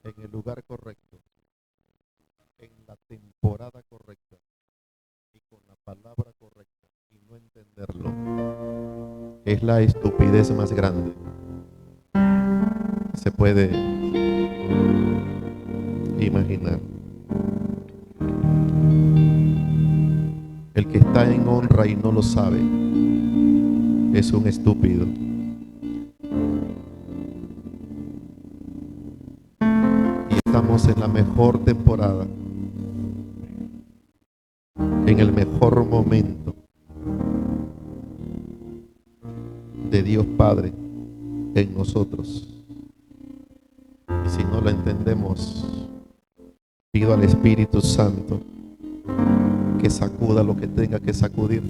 en el lugar correcto, en la temporada correcta y con la palabra correcta y no entenderlo, es la estupidez más grande que se puede imaginar. El que está en honra y no lo sabe es un estúpido. Y estamos en la mejor temporada, en el mejor momento de Dios Padre en nosotros. Y si no lo entendemos, pido al Espíritu Santo que sacuda lo que tenga que sacudir,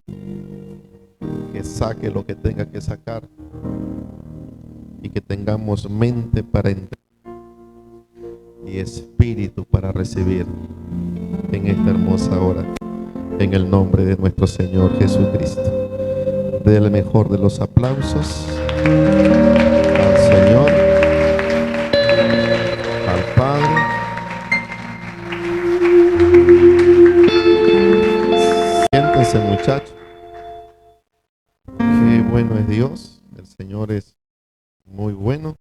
que saque lo que tenga que sacar y que tengamos mente para entender y espíritu para recibir en esta hermosa hora, en el nombre de nuestro Señor Jesucristo. Del mejor de los aplausos al Señor, al Padre. Siéntense, muchachos. Qué bueno es Dios. El Señor es muy bueno.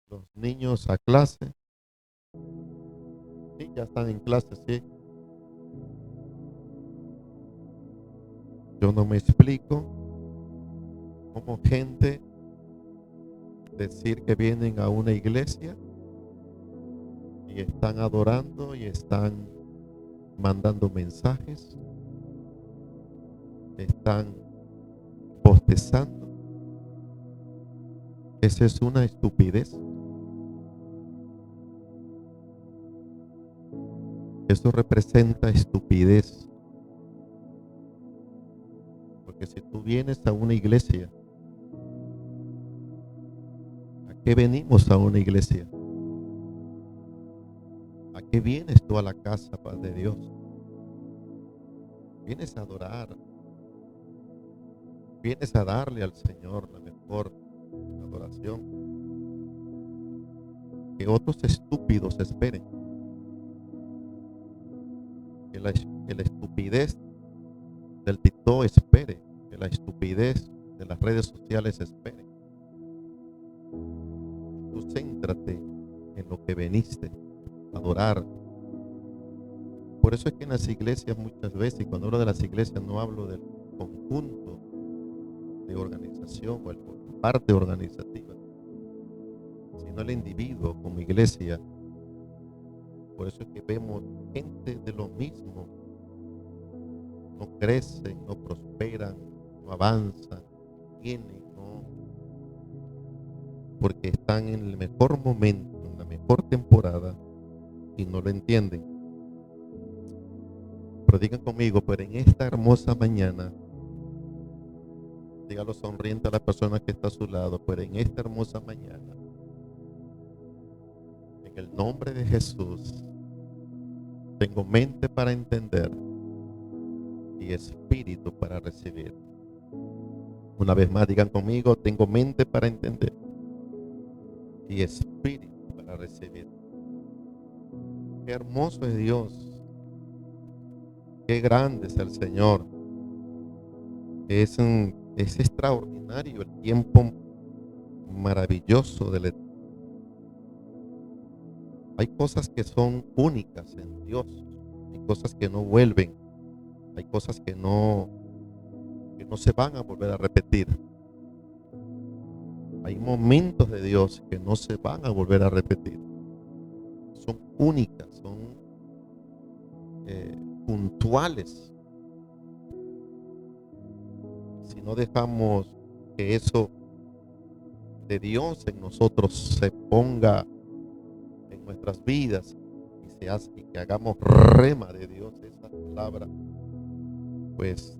Los niños a clase. Sí, ya están en clase, sí. Yo no me explico cómo gente decir que vienen a una iglesia y están adorando y están mandando mensajes, están bostezando. Esa es una estupidez. Eso representa estupidez. Porque si tú vienes a una iglesia, ¿a qué venimos a una iglesia? ¿A qué vienes tú a la casa de Dios? Vienes a adorar, vienes a darle al Señor la mejor adoración. Que otros estúpidos esperen, que la estupidez del TikTok espere, que la estupidez de las redes sociales espere. Tú céntrate en lo que veniste a adorar. Por eso es que en las iglesias muchas veces, y cuando hablo de las iglesias no hablo del conjunto de organización o la parte organizativa, sino el individuo como iglesia. Por eso es que vemos gente de lo mismo, no crecen, no prosperan, no avanzan, tienen, no, porque están en el mejor momento, en la mejor temporada y no lo entienden. Pero digan conmigo, pero en esta hermosa mañana, dígalo sonriente a la persona que está a su lado, pero en esta hermosa mañana, en el nombre de Jesús, tengo mente para entender y espíritu para recibir. Una vez más, digan conmigo, tengo mente para entender y espíritu para recibir. Qué hermoso es Dios, qué grande es el Señor. Es extraordinario el tiempo maravilloso del. Hay cosas que son únicas en Dios, hay cosas que no vuelven, hay cosas que no se van a volver a repetir. Hay momentos de Dios que no se van a volver a repetir. Son únicas, son puntuales. Si no dejamos que eso de Dios en nosotros se ponga en nuestras vidas y se hace, y que hagamos rema de Dios esa palabra, pues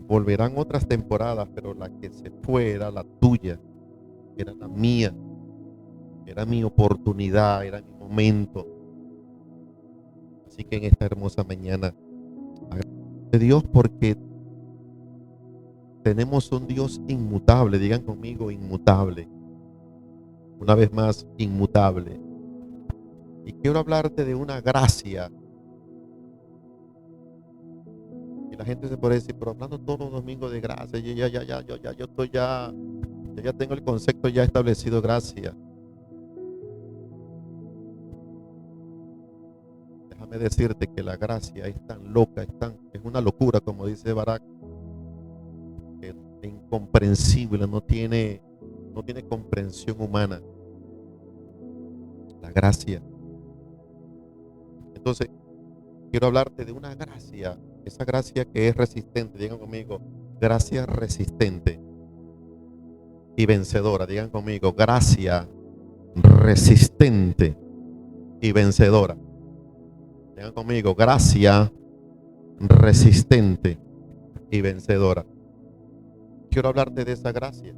volverán otras temporadas, pero la que se fue era la tuya, era la mía, era mi oportunidad, era mi momento. Así que en esta hermosa mañana, agradezco a Dios porque tenemos un Dios inmutable. Digan conmigo, inmutable. una vez más, inmutable. Y quiero hablarte de una gracia. Y la gente se puede decir, pero hablando todos los domingos de gracia, yo ya tengo el concepto ya establecido de gracia. Déjame decirte que la gracia es tan loca, es una locura, como dice Barak, que es incomprensible, no tiene comprensión humana. La gracia. Entonces, quiero hablarte de una gracia, esa gracia que es resistente, digan conmigo, gracia resistente y vencedora, digan conmigo, gracia resistente y vencedora. Digan conmigo, gracia resistente y vencedora. Quiero hablarte de esa gracia.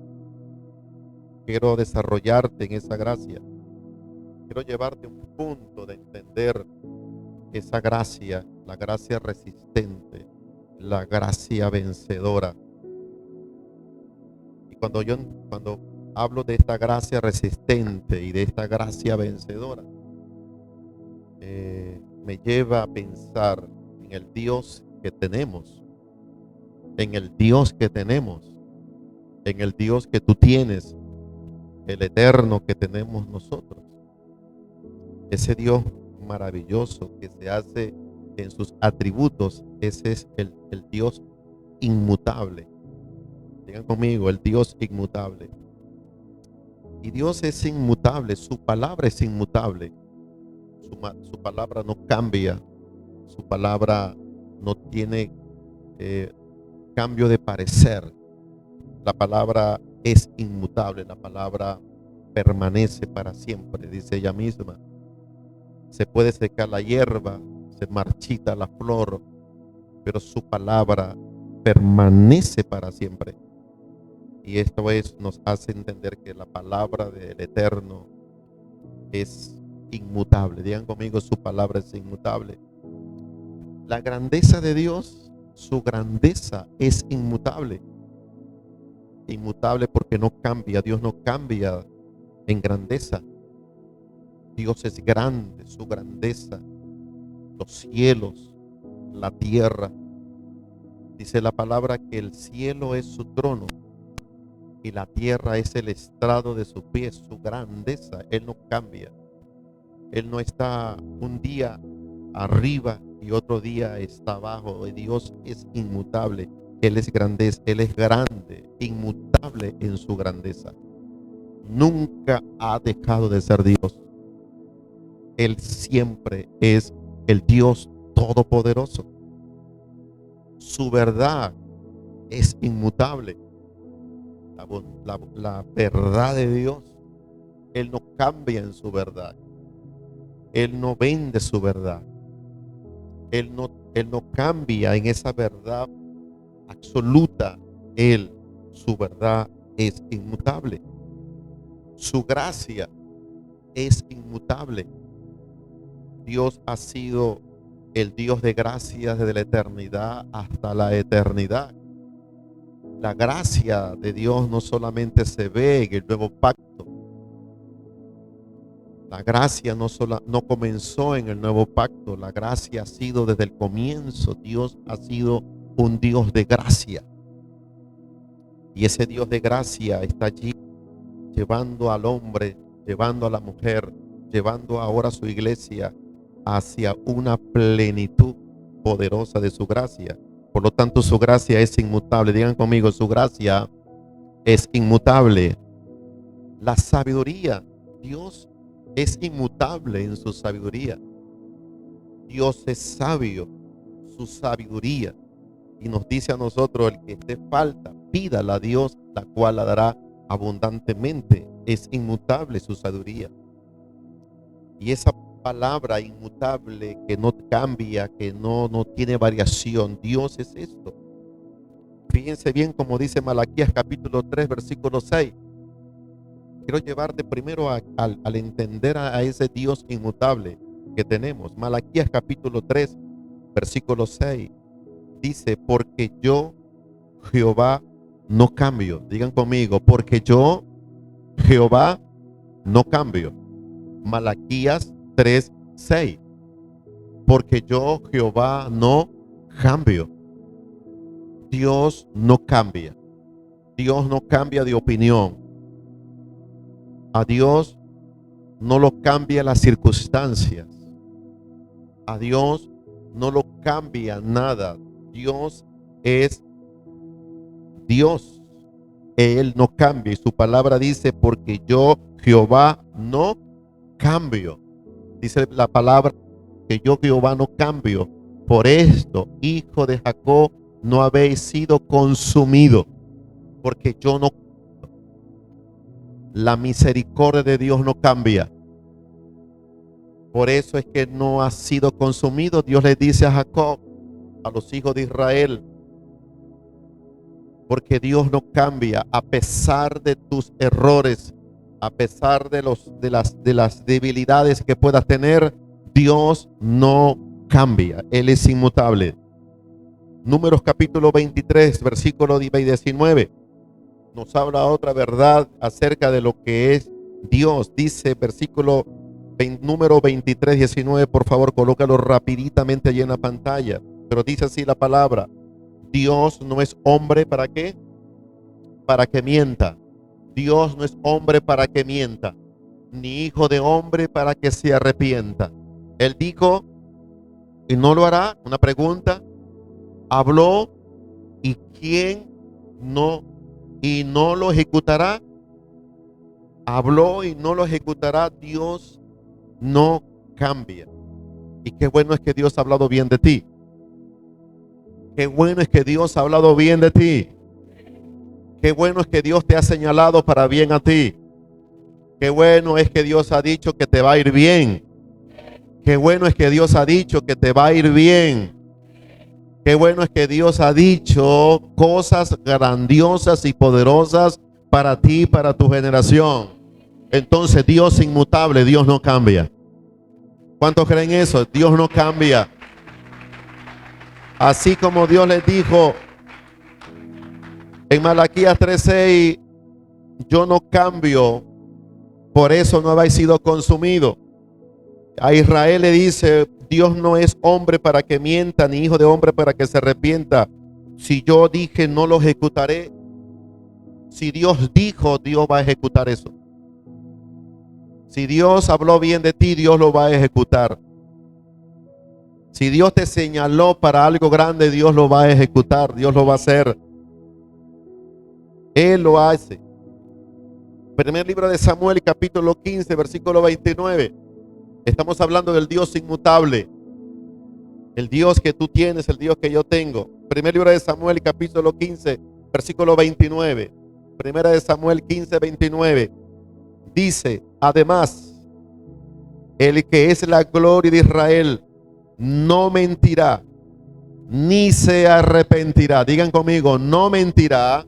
Quiero desarrollarte en esa gracia. Quiero llevarte a un punto de entender esa gracia, la gracia resistente, la gracia vencedora. Y cuando hablo de esta gracia resistente y de esta gracia vencedora, me lleva a pensar en el Dios que tenemos, en el Dios que tenemos, en el Dios que tú tienes, el eterno que tenemos nosotros. Ese Dios maravilloso que se hace en sus atributos, ese es el Dios inmutable. Digan conmigo, el Dios inmutable. Y Dios es inmutable, su palabra es inmutable. Su palabra no cambia, su palabra no tiene cambio de parecer. La palabra es inmutable, la palabra permanece para siempre, dice ella misma. Se puede secar la hierba, se marchita la flor, pero su palabra permanece para siempre. Y esto nos hace entender que la palabra del Eterno es inmutable. Digan conmigo, su palabra es inmutable. La grandeza de Dios, su grandeza es inmutable. Inmutable porque no cambia. Dios no cambia en grandeza. Dios es grande, su grandeza, los cielos, la tierra. Dice la palabra que el cielo es su trono y la tierra es el estrado de sus pies, su grandeza. Él no cambia. Él no está un día arriba y otro día está abajo. Dios es inmutable. Él es grandeza, Él es grande, inmutable en su grandeza. Nunca ha dejado de ser Dios. Él siempre es el Dios todopoderoso. Su verdad es inmutable. La verdad de Dios, Él no cambia en su verdad. Él no vende su verdad. Él no cambia en esa verdad absoluta. Su verdad es inmutable. Su gracia es inmutable. Dios ha sido el Dios de gracia desde la eternidad hasta la eternidad. La gracia de Dios no solamente se ve en el nuevo pacto. La gracia no comenzó en el nuevo pacto. La gracia ha sido desde el comienzo. Dios ha sido un Dios de gracia. Y ese Dios de gracia está allí llevando al hombre, llevando a la mujer, llevando ahora a su iglesia hacia una plenitud poderosa de su gracia. Por lo tanto, su gracia es inmutable. Digan conmigo, su gracia es inmutable. La sabiduría, Dios es inmutable en su sabiduría. Dios es sabio, su sabiduría. Y nos dice a nosotros, el que esté falta, pídala a Dios, la cual la dará abundantemente. Es inmutable su sabiduría. Y esa palabra inmutable que no cambia, que no tiene variación, Dios es esto. Fíjense bien como dice Malaquías capítulo 3 versículo 6. Quiero llevarte primero al entender a ese Dios inmutable que tenemos. Malaquías capítulo 3 versículo 6 dice, porque yo Jehová no cambio. Digan conmigo, porque yo Jehová no cambio. Malaquías 3:6. Porque yo, Jehová, no cambio. Dios no cambia. Dios no cambia de opinión. A Dios no lo cambia las circunstancias. A Dios no lo cambia nada. Dios es Dios. Él no cambia. Y su palabra dice, porque yo, Jehová, no cambio. Dice la palabra que yo, Jehová, no cambio. Por esto, hijo de Jacob, no habéis sido consumido. Porque yo no. La misericordia de Dios no cambia. Por eso es que no ha sido consumido. Dios le dice a Jacob, a los hijos de Israel, porque Dios no cambia a pesar de tus errores, a pesar de las debilidades que puedas tener. Dios no cambia. Él es inmutable. Números capítulo 23, versículo 19. Nos habla otra verdad acerca de lo que es Dios. Dice versículo número 23, 19. Por favor, colócalo rapiditamente allí en la pantalla. Pero dice así la palabra: Dios no es hombre para qué, para que mienta. Dios no es hombre para que mienta, ni hijo de hombre para que se arrepienta. Él dijo y no lo hará. Una pregunta. Habló y quién no y no lo ejecutará. Habló y no lo ejecutará. Dios no cambia. Y qué bueno es que Dios ha hablado bien de ti. Qué bueno es que Dios ha hablado bien de ti. Qué bueno es que Dios te ha señalado para bien a ti. Qué bueno es que Dios ha dicho que te va a ir bien. Qué bueno es que Dios ha dicho que te va a ir bien. Qué bueno es que Dios ha dicho cosas grandiosas y poderosas para ti y para tu generación. Entonces Dios inmutable, Dios no cambia. ¿Cuántos creen eso? Dios no cambia. Así como Dios les dijo en Malaquías 3:6, yo no cambio, por eso no habéis sido consumido. A Israel le dice, Dios no es hombre para que mienta, ni hijo de hombre para que se arrepienta. Si yo dije, no lo ejecutaré. Si Dios dijo, Dios va a ejecutar eso. Si Dios habló bien de ti, Dios lo va a ejecutar. Si Dios te señaló para algo grande, Dios lo va a ejecutar, Dios lo va a hacer. Él lo hace. Primer libro de Samuel, capítulo 15, versículo 29. Estamos hablando del Dios inmutable. El Dios que tú tienes, el Dios que yo tengo. Primer libro de Samuel, capítulo 15, versículo 29. Primera de Samuel 15, 29. Dice, además, el que es la gloria de Israel no mentirá, ni se arrepentirá. Digan conmigo, no mentirá,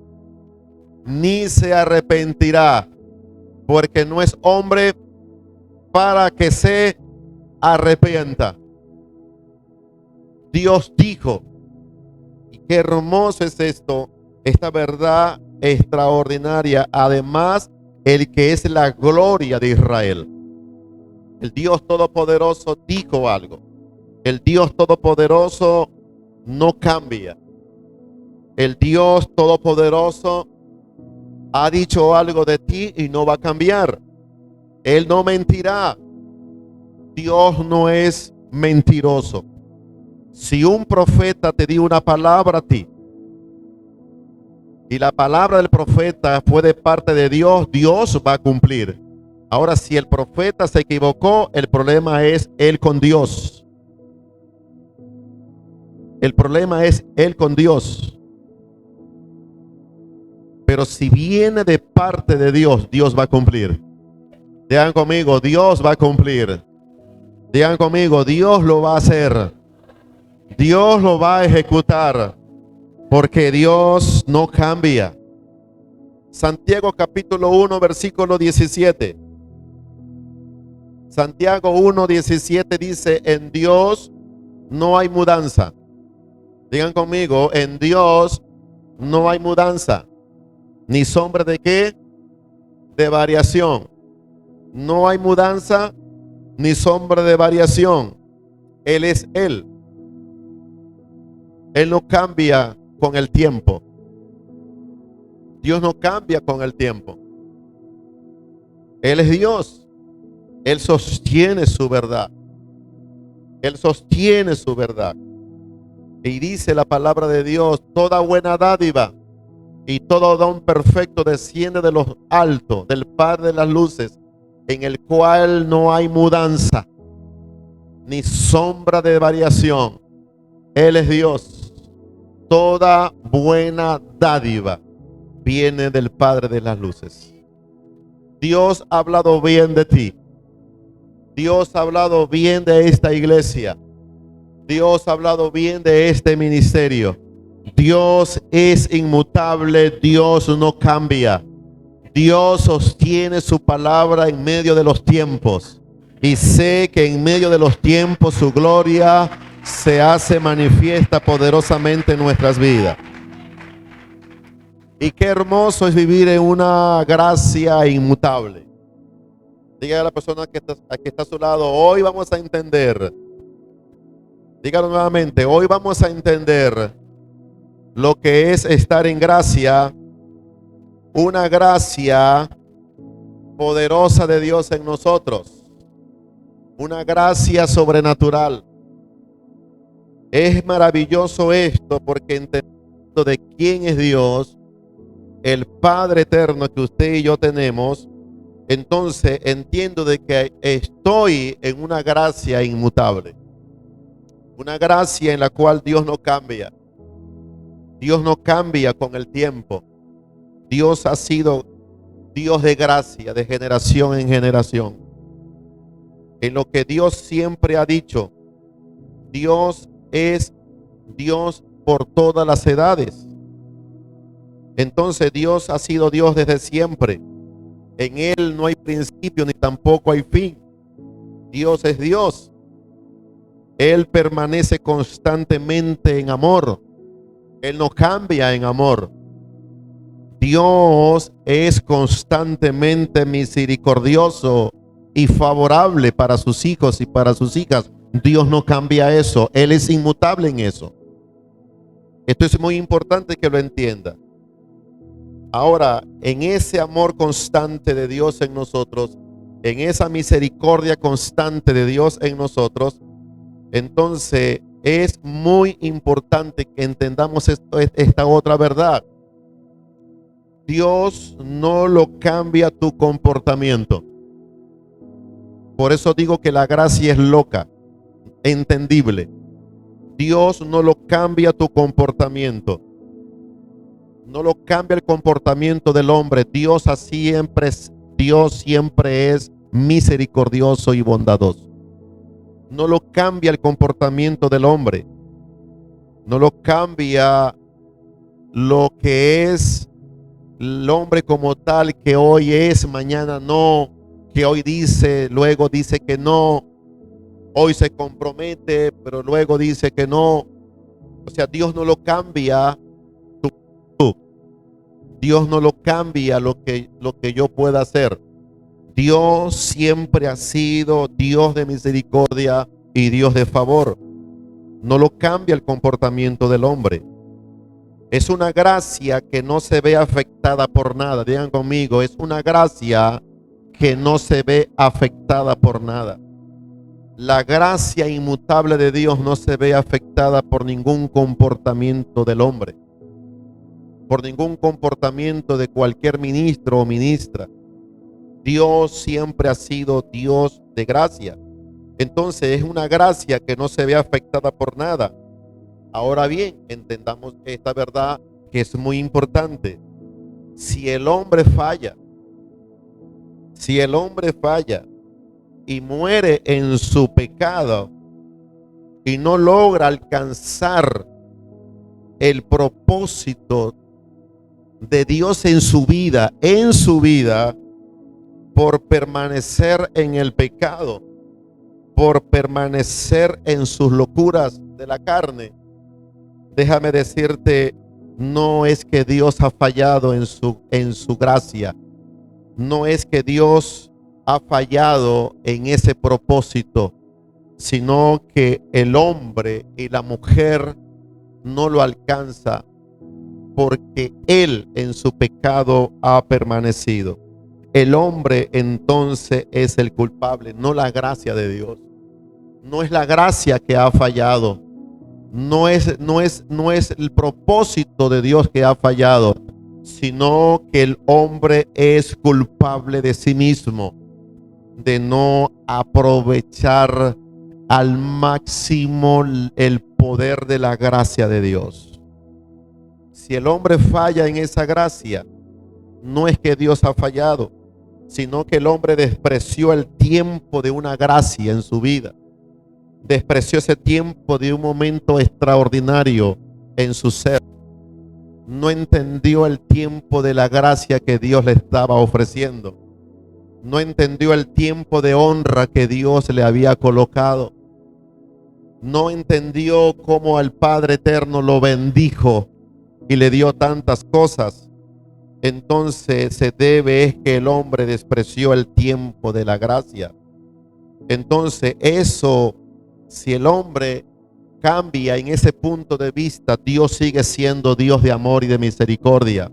ni se arrepentirá, porque no es hombre para que se arrepienta. Dios dijo, y qué hermoso es esto, esta verdad extraordinaria. Además, el que es la gloria de Israel. El Dios Todopoderoso dijo algo. El Dios Todopoderoso no cambia. El Dios Todopoderoso ha dicho algo de ti y no va a cambiar. Él no mentirá. Dios no es mentiroso. Si un profeta te dio una palabra a ti y la palabra del profeta fue de parte de Dios, Dios va a cumplir. Ahora, si el profeta se equivocó, el problema es él con Dios. El problema es él con Dios. Pero si viene de parte de Dios, Dios va a cumplir. Digan conmigo, Dios va a cumplir. Digan conmigo, Dios lo va a hacer. Dios lo va a ejecutar. Porque Dios no cambia. Santiago capítulo 1, versículo 17. Santiago 1, 17 dice, en Dios no hay mudanza. Digan conmigo, en Dios no hay mudanza. Ni sombra de qué, de variación. No hay mudanza ni sombra de variación. Él es Él. Él no cambia con el tiempo. Dios no cambia con el tiempo. Él es Dios. Él sostiene su verdad. Él sostiene su verdad. Y dice la palabra de Dios: toda buena dádiva y todo don perfecto desciende de los altos, del Padre de las luces, en el cual no hay mudanza ni sombra de variación. Él es Dios. Toda buena dádiva viene del Padre de las luces. Dios ha hablado bien de ti. Dios ha hablado bien de esta iglesia. Dios ha hablado bien de este ministerio. Dios es inmutable. Dios no cambia. Dios sostiene su palabra en medio de los tiempos. Y sé que en medio de los tiempos su gloria se hace manifiesta poderosamente en nuestras vidas. Y qué hermoso es vivir en una gracia inmutable. Diga a la persona que está a su lado: hoy vamos a entender. Dígalo nuevamente: hoy vamos a entender lo que es estar en gracia. Una gracia poderosa de Dios en nosotros. Una gracia sobrenatural. Es maravilloso esto, porque entendiendo de quién es Dios, el Padre eterno que usted y yo tenemos, entonces entiendo de que estoy en una gracia inmutable. Una gracia en la cual Dios no cambia. Dios no cambia con el tiempo. Dios ha sido Dios de gracia de generación en generación. En lo que Dios siempre ha dicho, Dios es Dios por todas las edades. Entonces Dios ha sido Dios desde siempre. En Él no hay principio ni tampoco hay fin. Dios es Dios. Él permanece constantemente en amor. Él no cambia en amor. Dios es constantemente misericordioso y favorable para sus hijos y para sus hijas. Dios no cambia eso. Él es inmutable en eso. Esto es muy importante que lo entienda. Ahora, en ese amor constante de Dios en nosotros, en esa misericordia constante de Dios en nosotros, entonces es muy importante que entendamos esta otra verdad. Dios no lo cambia tu comportamiento. Por eso digo que la gracia es loca, entendible. Dios no lo cambia tu comportamiento. No lo cambia el comportamiento del hombre. Dios siempre es misericordioso y bondadoso. No lo cambia el comportamiento del hombre. No lo cambia lo que es el hombre como tal, que hoy es, mañana no, que hoy dice, luego dice que no, hoy se compromete, pero luego dice que no. O sea, Dios no lo cambia. Dios no lo cambia lo que yo pueda hacer. Dios siempre ha sido Dios de misericordia y Dios de favor. No lo cambia el comportamiento del hombre. Es una gracia que no se ve afectada por nada. Digan conmigo: es una gracia que no se ve afectada por nada. La gracia inmutable de Dios no se ve afectada por ningún comportamiento del hombre, por ningún comportamiento de cualquier ministro o ministra. Dios siempre ha sido Dios de gracia. Entonces es una gracia que no se ve afectada por nada. Ahora bien, entendamos esta verdad que es muy importante. Si el hombre falla y muere en su pecado y no logra alcanzar el propósito de Dios en su vida, por permanecer en el pecado, por permanecer en sus locuras de la carne, déjame decirte, no es que Dios ha fallado en su gracia. No es que Dios ha fallado en ese propósito, sino que el hombre y la mujer no lo alcanza porque él en su pecado ha permanecido. El hombre entonces es el culpable, no la gracia de Dios. No es la gracia que ha fallado. No es el propósito de Dios que ha fallado, sino que el hombre es culpable de sí mismo, de no aprovechar al máximo el poder de la gracia de Dios. Si el hombre falla en esa gracia, no es que Dios ha fallado, sino que el hombre despreció el tiempo de una gracia en su vida. Despreció ese tiempo de un momento extraordinario en su ser. No entendió el tiempo de la gracia que Dios le estaba ofreciendo. No entendió el tiempo de honra que Dios le había colocado. No entendió cómo el Padre Eterno lo bendijo y le dio tantas cosas. Entonces se debe es que el hombre despreció el tiempo de la gracia. Entonces eso, si el hombre cambia en ese punto de vista, Dios sigue siendo Dios de amor y de misericordia.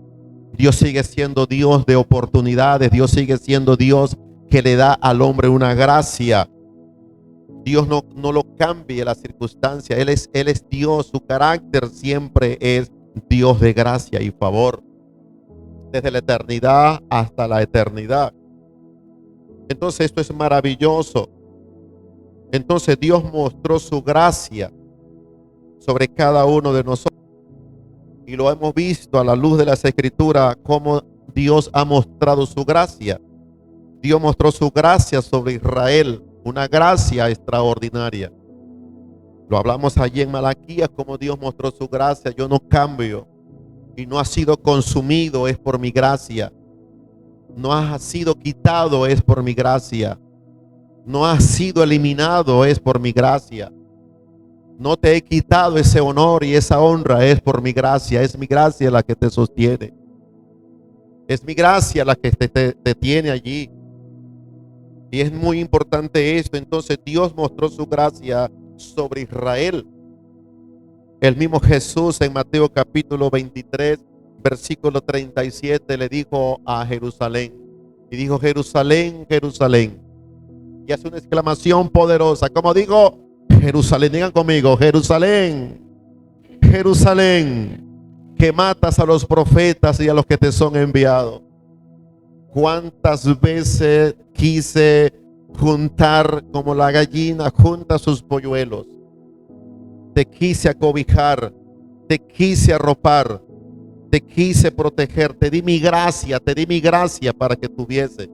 Dios sigue siendo Dios de oportunidades. Dios sigue siendo Dios que le da al hombre una gracia. Dios no lo cambia la circunstancia. Él es Dios. Su carácter siempre es Dios de gracia y favor, desde la eternidad hasta la eternidad. Entonces esto es maravilloso. Entonces Dios mostró su gracia sobre cada uno de nosotros. Y lo hemos visto a la luz de las Escrituras, cómo Dios ha mostrado su gracia. Dios mostró su gracia sobre Israel, una gracia extraordinaria. Lo hablamos allí en Malaquías, cómo Dios mostró su gracia. Yo no cambio y no ha sido consumido, es por mi gracia. No ha sido quitado, es por mi gracia. No ha sido eliminado, es por mi gracia. No te he quitado ese honor y esa honra, es por mi gracia. Es mi gracia la que te sostiene. Es mi gracia la que te tiene allí. Y es muy importante esto. Entonces Dios mostró su gracia sobre Israel. El mismo Jesús en Mateo capítulo 23, versículo 37 le dijo a Jerusalén. Y dijo: Jerusalén, Jerusalén. Y hace una exclamación poderosa. Como digo, Jerusalén, digan conmigo: Jerusalén, Jerusalén, que matas a los profetas y a los que te son enviados. Cuántas veces quise juntar como la gallina junta sus polluelos. Te quise acobijar, te quise arropar, te quise proteger, te di mi gracia para que tuviese.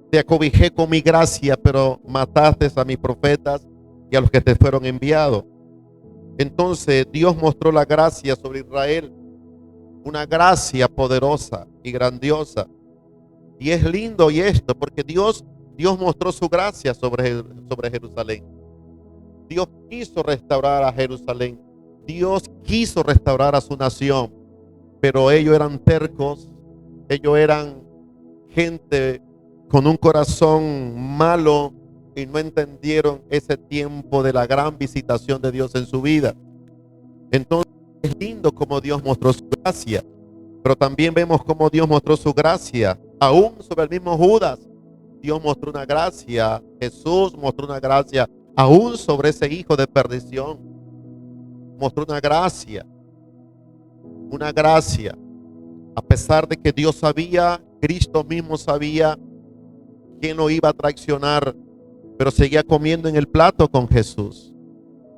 Te acobijé con mi gracia, pero mataste a mis profetas y a los que te fueron enviados. Entonces Dios mostró la gracia sobre Israel, una gracia poderosa y grandiosa. Y es lindo y esto, porque Dios mostró su gracia sobre Jerusalén. Dios quiso restaurar a Jerusalén. Dios quiso restaurar a su nación. Pero ellos eran tercos. Ellos eran gente con un corazón malo y no entendieron ese tiempo de la gran visitación de Dios en su vida. Entonces es lindo como Dios mostró su gracia. Pero también vemos cómo Dios mostró su gracia aún sobre el mismo Judas. Dios mostró una gracia. Jesús mostró una gracia aún sobre ese hijo de perdición. Mostró una gracia. Una gracia. A pesar de que Dios sabía, Cristo mismo sabía quién lo iba a traicionar, pero seguía comiendo en el plato con Jesús.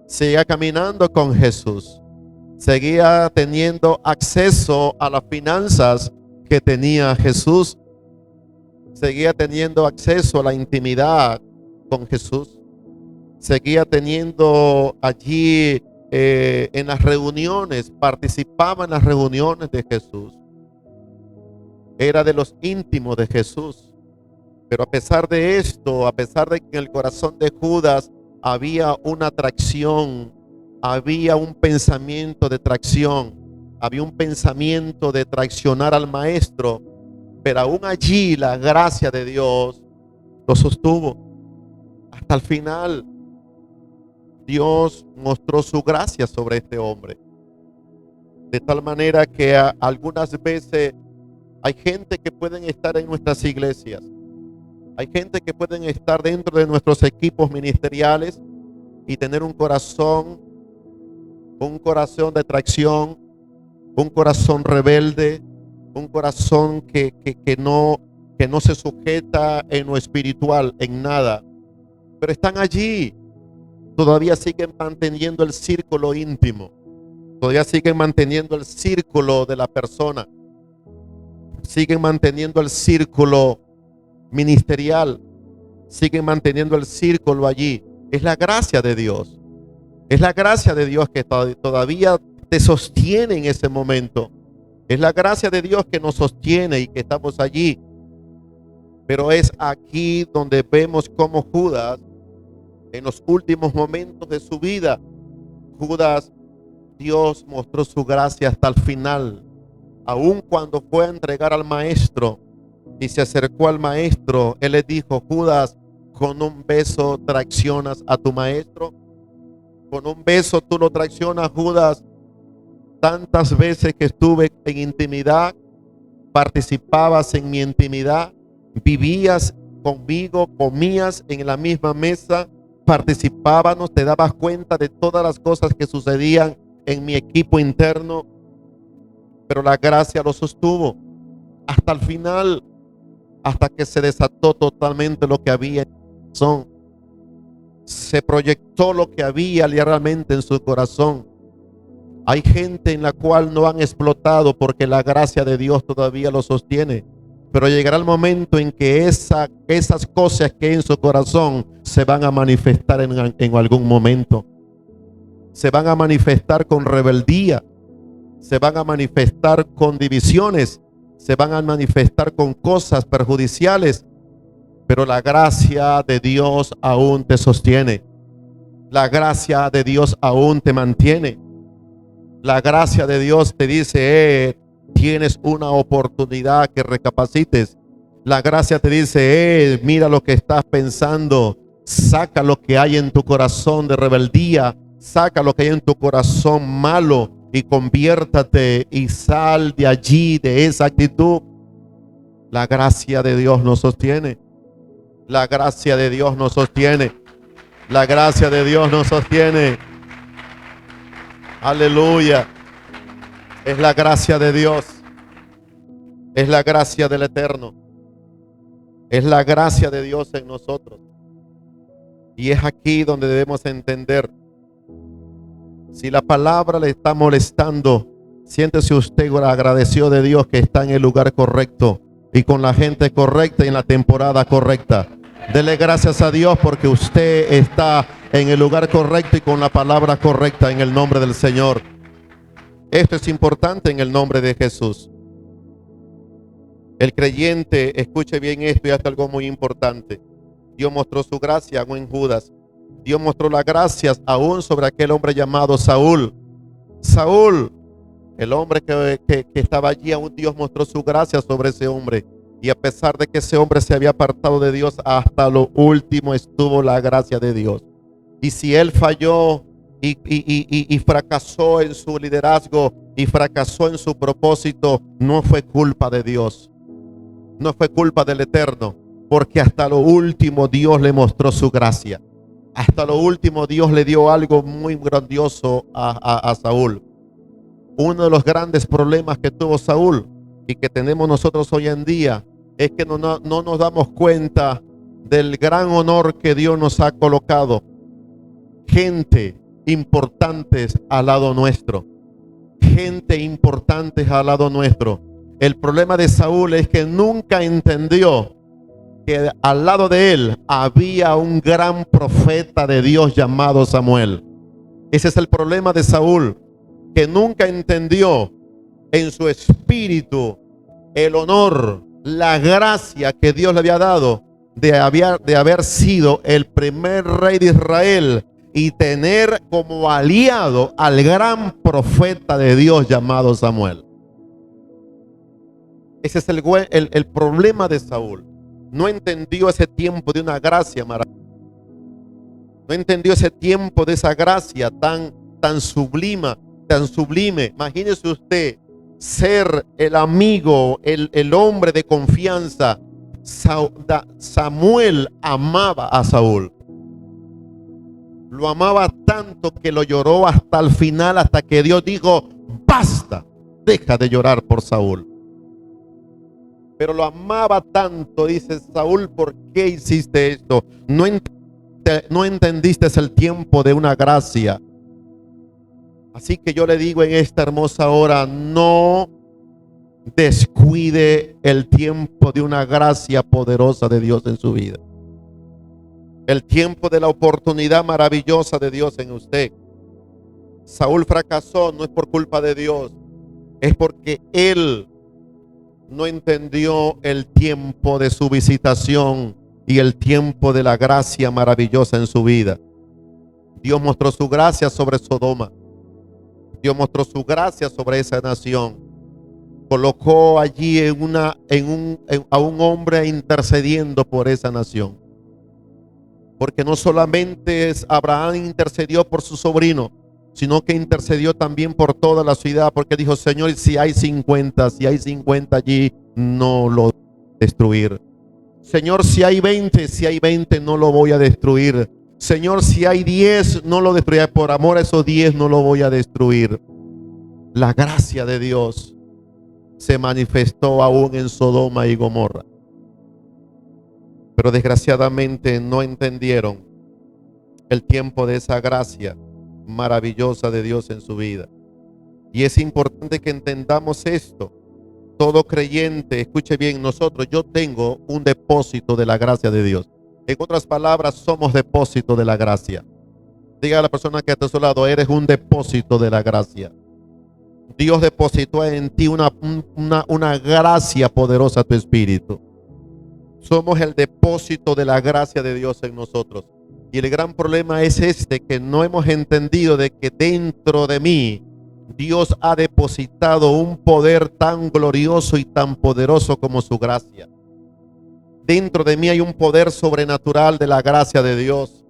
Seguía caminando con Jesús. Seguía teniendo acceso a las finanzas que tenía Jesús. Seguía teniendo acceso a la intimidad con Jesús. Seguía teniendo allí en las reuniones, participaba en las reuniones de Jesús. Era de los íntimos de Jesús. Pero a pesar de esto, a pesar de que en el corazón de Judas había una atracción, había un pensamiento de traición, había un pensamiento de traicionar al maestro, pero aún allí la gracia de Dios lo sostuvo. Hasta el final, Dios mostró su gracia sobre este hombre. De tal manera que algunas veces hay gente que pueden estar en nuestras iglesias. Hay gente que pueden estar dentro de nuestros equipos ministeriales y tener un corazón de traición, un corazón rebelde, un corazón que no se sujeta en lo espiritual, en nada. Pero están allí, todavía siguen manteniendo el círculo íntimo, todavía siguen manteniendo el círculo de la persona, siguen manteniendo el círculo ministerial, siguen manteniendo el círculo allí. Es la gracia de Dios. Es la gracia de Dios que todavía te sostiene en ese momento. Es la gracia de Dios que nos sostiene y que estamos allí. Pero es aquí donde vemos cómo Judas, en los últimos momentos de su vida, Judas, Dios mostró su gracia hasta el final. Aun cuando fue a entregar al maestro y se acercó al maestro, él le dijo: Judas, ¿con un beso traicionas a tu maestro? ¿Con un beso tú lo traicionas, Judas? Tantas veces que estuve en intimidad, participabas en mi intimidad, vivías conmigo, comías en la misma mesa, participábamos, te dabas cuenta de todas las cosas que sucedían en mi equipo interno, pero la gracia lo sostuvo hasta el final, hasta que se desató totalmente lo que había en su corazón. Se proyectó lo que había realmente en su corazón. Hay gente en la cual no han explotado porque la gracia de Dios todavía lo sostiene. Pero llegará el momento en que esas cosas que hay en su corazón se van a manifestar en algún momento. Se van a manifestar con rebeldía. Se van a manifestar con divisiones. Se van a manifestar con cosas perjudiciales. Pero la gracia de Dios aún te sostiene. La gracia de Dios aún te mantiene. La gracia de Dios te dice: tienes una oportunidad que recapacites. La gracia te dice: mira lo que estás pensando. Saca lo que hay en tu corazón de rebeldía. Saca lo que hay en tu corazón malo y conviértate y sal de allí, de esa actitud. La gracia de Dios nos sostiene. La gracia de Dios nos sostiene. La gracia de Dios nos sostiene. Aleluya. Es la gracia de Dios. Es la gracia del Eterno. Es la gracia de Dios en nosotros. Y es aquí donde debemos entender: si la palabra le está molestando, siéntese usted agradecido de Dios que está en el lugar correcto y con la gente correcta y en la temporada correcta. Dele gracias a Dios porque usted está en el lugar correcto y con la palabra correcta en el nombre del Señor. Esto es importante en el nombre de Jesús. El creyente, escuche bien esto, y hasta algo muy importante. Dios mostró su gracia aún en Judas. Dios mostró las gracias aún sobre aquel hombre llamado Saúl. Saúl, el hombre que estaba allí, aún Dios mostró su gracia sobre ese hombre. Y a pesar de que ese hombre se había apartado de Dios, hasta lo último estuvo la gracia de Dios. Y si él falló y fracasó en su liderazgo y fracasó en su propósito, no fue culpa de Dios. No fue culpa del Eterno, porque hasta lo último Dios le mostró su gracia. Hasta lo último Dios le dio algo muy grandioso a Saúl. Uno de los grandes problemas que tuvo Saúl y que tenemos nosotros hoy en día es que no nos damos cuenta del gran honor que Dios nos ha colocado. Gente importantes al lado nuestro. Gente importantes al lado nuestro. El problema de Saúl es que nunca entendió que al lado de él había un gran profeta de Dios llamado Samuel. Ese es el problema de Saúl, que nunca entendió en su espíritu el honor, la gracia que Dios le había dado de haber sido el primer rey de Israel y tener como aliado al gran profeta de Dios llamado Samuel. Ese es el problema de Saúl. no entendió ese tiempo de una gracia maravillosa. No entendió ese tiempo de esa gracia tan sublime, tan sublime. Imagínese usted ser el amigo, el hombre de confianza. Samuel amaba a Saúl. Lo amaba tanto que lo lloró hasta el final, hasta que Dios dijo: basta, deja de llorar por Saúl. Pero lo amaba tanto, dice Saúl: ¿por qué hiciste esto? No entendiste el tiempo de una gracia. Así que yo le digo en esta hermosa hora: no descuide el tiempo de una gracia poderosa de Dios en su vida. El tiempo de la oportunidad maravillosa de Dios en usted. Saúl fracasó, no es por culpa de Dios, es porque él no entendió el tiempo de su visitación y el tiempo de la gracia maravillosa en su vida. Dios mostró su gracia sobre Sodoma. Dios mostró su gracia sobre esa nación. Colocó allí a un hombre intercediendo por esa nación. Porque no solamente Abraham intercedió por su sobrino, sino que intercedió también por toda la ciudad, porque dijo: Señor, si hay 50 allí, no lo voy a destruir. Señor, si hay 20, no lo voy a destruir. Señor, si hay 10, no lo destruiré. Por amor a esos 10 no lo voy a destruir. La gracia de Dios se manifestó aún en Sodoma y Gomorra. Pero desgraciadamente no entendieron el tiempo de esa gracia maravillosa de Dios en su vida. Y es importante que entendamos esto. Todo creyente, escuche bien, yo tengo un depósito de la gracia de Dios. En otras palabras, somos depósito de la gracia. Diga a la persona que está a su lado: eres un depósito de la gracia. Dios depositó en ti una gracia poderosa a tu espíritu. Somos el depósito de la gracia de Dios en nosotros. Y el gran problema es que no hemos entendido de que dentro de mí Dios ha depositado un poder tan glorioso y tan poderoso como su gracia. Dentro de mí hay un poder sobrenatural de la gracia de Dios.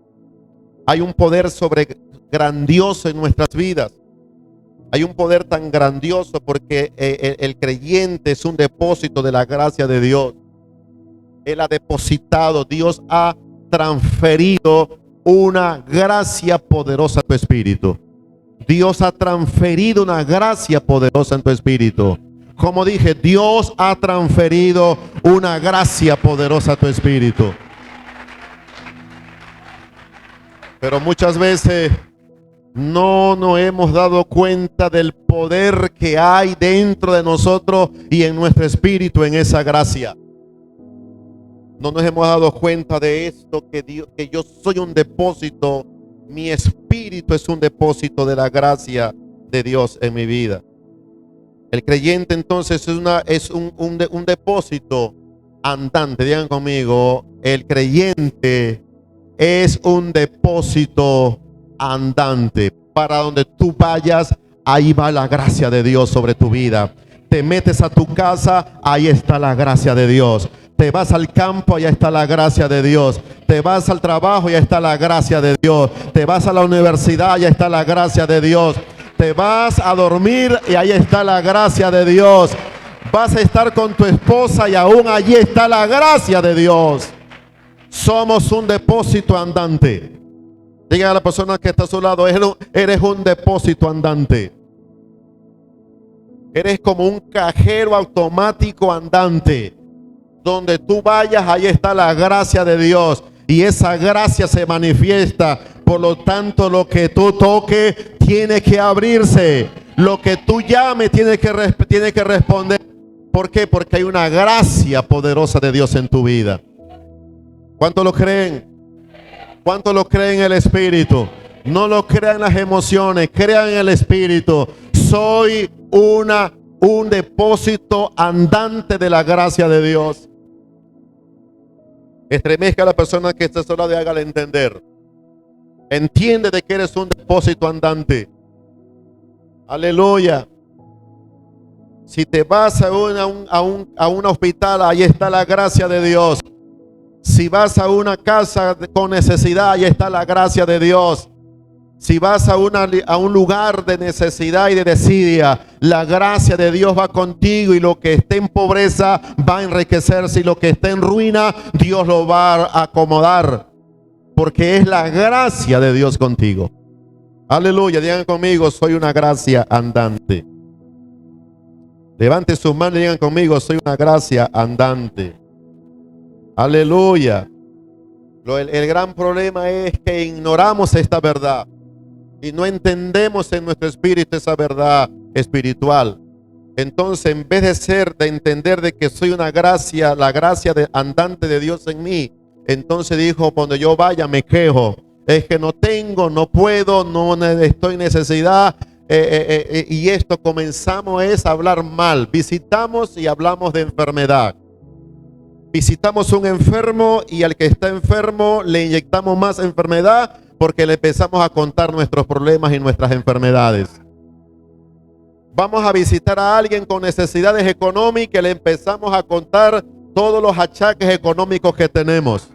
Hay un poder grandioso en nuestras vidas. Hay un poder tan grandioso porque el creyente es un depósito de la gracia de Dios. Él ha depositado, Dios ha transferido una gracia poderosa a tu espíritu. Dios ha transferido una gracia poderosa en tu espíritu. Como dije, Dios ha transferido una gracia poderosa a tu espíritu. Pero muchas veces no nos hemos dado cuenta del poder que hay dentro de nosotros y en nuestro espíritu en esa gracia. No nos hemos dado cuenta de esto, que yo soy un depósito, mi espíritu es un depósito de la gracia de Dios en mi vida. El creyente entonces es un depósito andante. Digan conmigo: el creyente es un depósito andante. Para donde tú vayas, ahí va la gracia de Dios sobre tu vida. Te metes a tu casa, ahí está la gracia de Dios. Te vas al campo, allá está la gracia de Dios. Te vas al trabajo, allá está la gracia de Dios. Te vas a la universidad, allá está la gracia de Dios. Te vas a dormir y ahí está la gracia de Dios. Vas a estar con tu esposa y aún allí está la gracia de Dios. Somos un depósito andante. Diga a la persona que está a su lado: eres un depósito andante. Eres como un cajero automático andante. Donde tú vayas, ahí está la gracia de Dios. Y esa gracia se manifiesta. Por lo tanto, lo que tú toques tiene que abrirse. Lo que tú llames tiene que responder. ¿Por qué? Porque hay una gracia poderosa de Dios en tu vida. ¿Cuántos lo creen? ¿Cuántos lo creen en el Espíritu? No lo crean las emociones, crean en el Espíritu. Soy un depósito andante de la gracia de Dios. Estremezca a la persona que está sola y hágale entender. Entiende de que eres un depósito andante. Aleluya. Si te vas a un hospital, ahí está la gracia de Dios. Si vas a una casa con necesidad, ahí está la gracia de Dios. Si vas a un lugar de necesidad y de desidia, la gracia de Dios va contigo, y lo que esté en pobreza va a enriquecerse, y lo que esté en ruina, Dios lo va a acomodar, porque es la gracia de Dios contigo. Aleluya, digan conmigo: soy una gracia andante. Levante sus manos y digan conmigo: soy una gracia andante. Aleluya. El gran problema es que ignoramos esta verdad y no entendemos en nuestro espíritu esa verdad espiritual. Entonces, en vez de entender de que soy una gracia, la gracia andante de Dios en mí, entonces dijo: cuando yo vaya me quejo, es que no tengo, no puedo, no estoy en necesidad. Y esto comenzamos a hablar mal. Visitamos y hablamos de enfermedad. Visitamos un enfermo y al que está enfermo le inyectamos más enfermedad, porque le empezamos a contar nuestros problemas y nuestras enfermedades. Vamos a visitar a alguien con necesidades económicas y le empezamos a contar todos los achaques económicos que tenemos.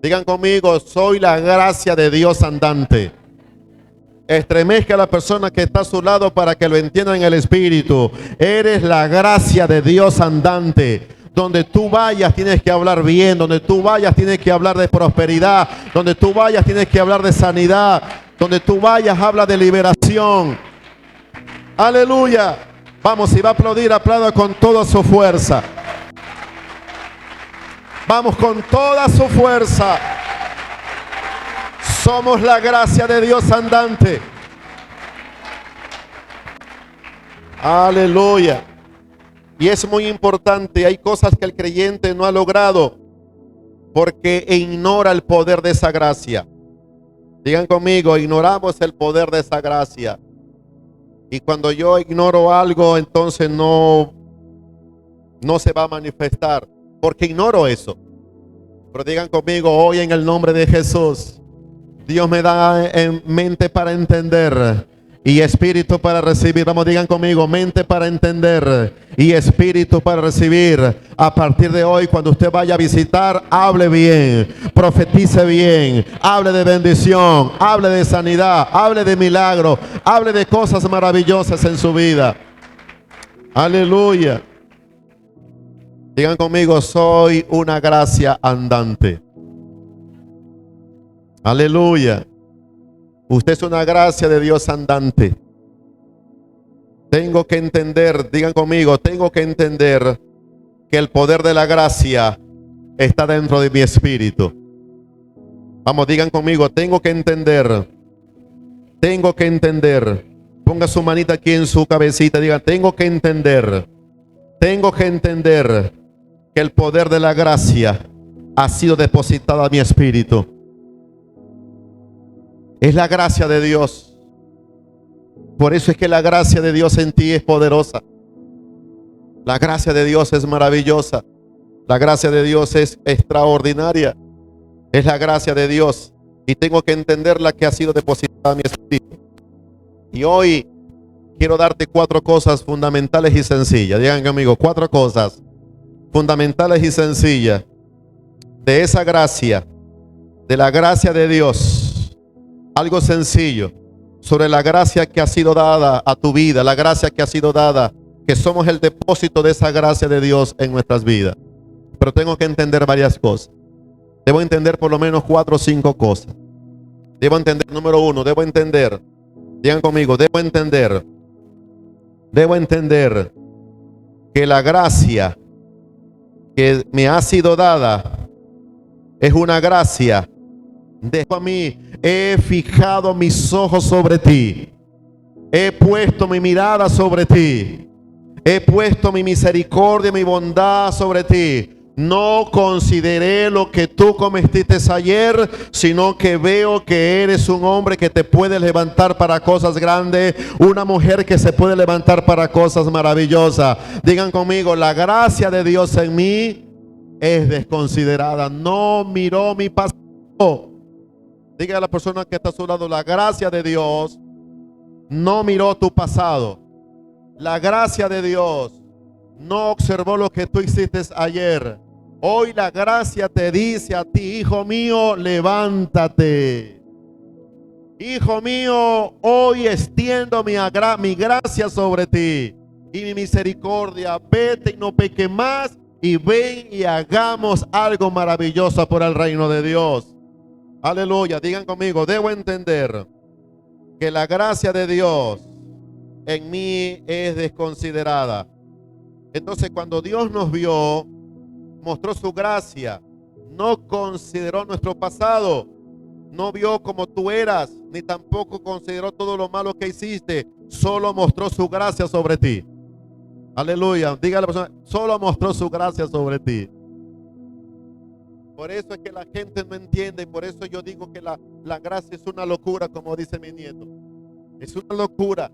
Digan conmigo: soy la gracia de Dios andante. Estremezca a la persona que está a su lado para que lo entienda en el espíritu. Eres la gracia de Dios andante. Donde tú vayas tienes que hablar bien. Donde tú vayas tienes que hablar de prosperidad. Donde tú vayas tienes que hablar de sanidad. Donde tú vayas habla de liberación. Aleluya. Vamos, si va a aplaudir, aplauda con toda su fuerza. Vamos con toda su fuerza. Somos la gracia de Dios andante. Aleluya. Y es muy importante, hay cosas que el creyente no ha logrado porque ignora el poder de esa gracia. Digan conmigo: ignoramos el poder de esa gracia. Y cuando yo ignoro algo, entonces no se va a manifestar, porque ignoro eso. Pero digan conmigo: hoy en el nombre de Jesús, Dios me da en mente para entender y espíritu para recibir. Vamos, digan conmigo: mente para entender y espíritu para recibir. A partir de hoy, cuando usted vaya a visitar, hable bien, profetice bien, hable de bendición, hable de sanidad, hable de milagro, hable de cosas maravillosas en su vida. Aleluya. Digan conmigo: soy una gracia andante. Aleluya. Usted es una gracia de Dios andante. Tengo que entender, digan conmigo: tengo que entender que el poder de la gracia está dentro de mi espíritu. Vamos, digan conmigo: tengo que entender. Tengo que entender. Ponga su manita aquí en su cabecita, diga: tengo que entender. Tengo que entender que el poder de la gracia ha sido depositado a mi espíritu. Es la gracia de Dios. Por eso es que la gracia de Dios en ti es poderosa. La gracia de Dios es maravillosa. La gracia de Dios es extraordinaria. Es la gracia de Dios. Y tengo que entender la que ha sido depositada en mi espíritu. Y hoy quiero darte 4 cosas fundamentales y sencillas. Digan conmigo: 4 cosas fundamentales y sencillas de esa gracia, de la gracia de Dios. Algo sencillo sobre la gracia que ha sido dada a tu vida, la gracia que ha sido dada, que somos el depósito de esa gracia de Dios en nuestras vidas. Pero tengo que entender varias cosas. Debo entender por lo menos 4 o 5 cosas. Debo entender, número 1, debo entender. Digan conmigo: debo entender que la gracia que me ha sido dada es una gracia. Dejo a mí, he fijado mis ojos sobre ti, he puesto mi mirada sobre ti, he puesto mi misericordia, mi bondad sobre ti. No consideré lo que tú cometiste ayer, sino que veo que eres un hombre que te puede levantar para cosas grandes, una mujer que se puede levantar para cosas maravillosas. Digan conmigo: la gracia de Dios en mí es desconsiderada. No miró mi pasado. Diga a la persona que está a su lado: la gracia de Dios no miró tu pasado. La gracia de Dios no observó lo que tú hiciste ayer. Hoy la gracia te dice a ti, hijo mío, levántate. Hijo mío, hoy extiendo mi gracia sobre ti y mi misericordia. Vete y no peques más, y ven y hagamos algo maravilloso por el reino de Dios. Aleluya, digan conmigo, debo entender que la gracia de Dios en mí es desconsiderada. Entonces, cuando Dios nos vio, mostró su gracia, no consideró nuestro pasado, no vio como tú eras, ni tampoco consideró todo lo malo que hiciste, solo mostró su gracia sobre ti. Aleluya, dígale a la persona, solo mostró su gracia sobre ti. Por eso es que la gente no entiende, y por eso yo digo que la gracia es una locura, como dice mi nieto. Es una locura.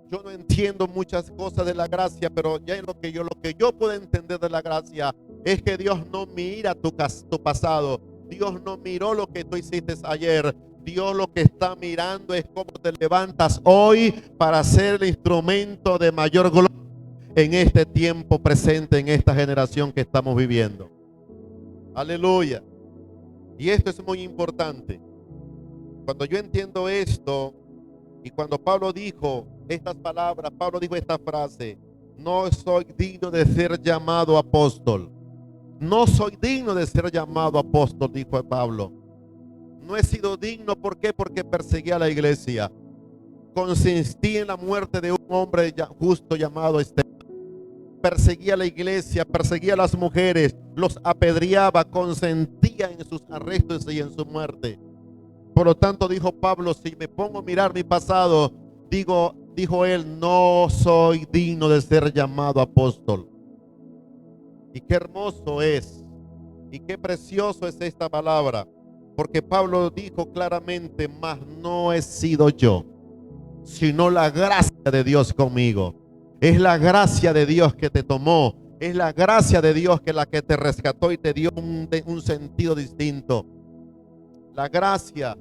Yo no entiendo muchas cosas de la gracia, pero ya lo que yo puedo entender de la gracia es que Dios no mira tu pasado. Dios no miró lo que tú hiciste ayer. Dios lo que está mirando es cómo te levantas hoy para ser el instrumento de mayor gloria en este tiempo presente, en esta generación que estamos viviendo. Aleluya. Y esto es muy importante. Cuando yo entiendo esto, y cuando Pablo dijo estas palabras, Pablo dijo esta frase: no soy digno de ser llamado apóstol. No soy digno de ser llamado apóstol, dijo Pablo. No he sido digno, ¿por qué? Porque perseguía a la iglesia. Consistí en la muerte de un hombre justo llamado Esteban. Perseguía a la iglesia, perseguía a las mujeres, los apedreaba, consentía en sus arrestos y en su muerte. Por lo tanto, dijo Pablo, si me pongo a mirar mi pasado, dijo él, no soy digno de ser llamado apóstol. Y qué hermoso es, y qué precioso es esta palabra, porque Pablo dijo claramente, mas no he sido yo, sino la gracia de Dios conmigo. Es la gracia de Dios que te tomó, es la gracia de Dios que la que te rescató y te dio un sentido distinto. La gracia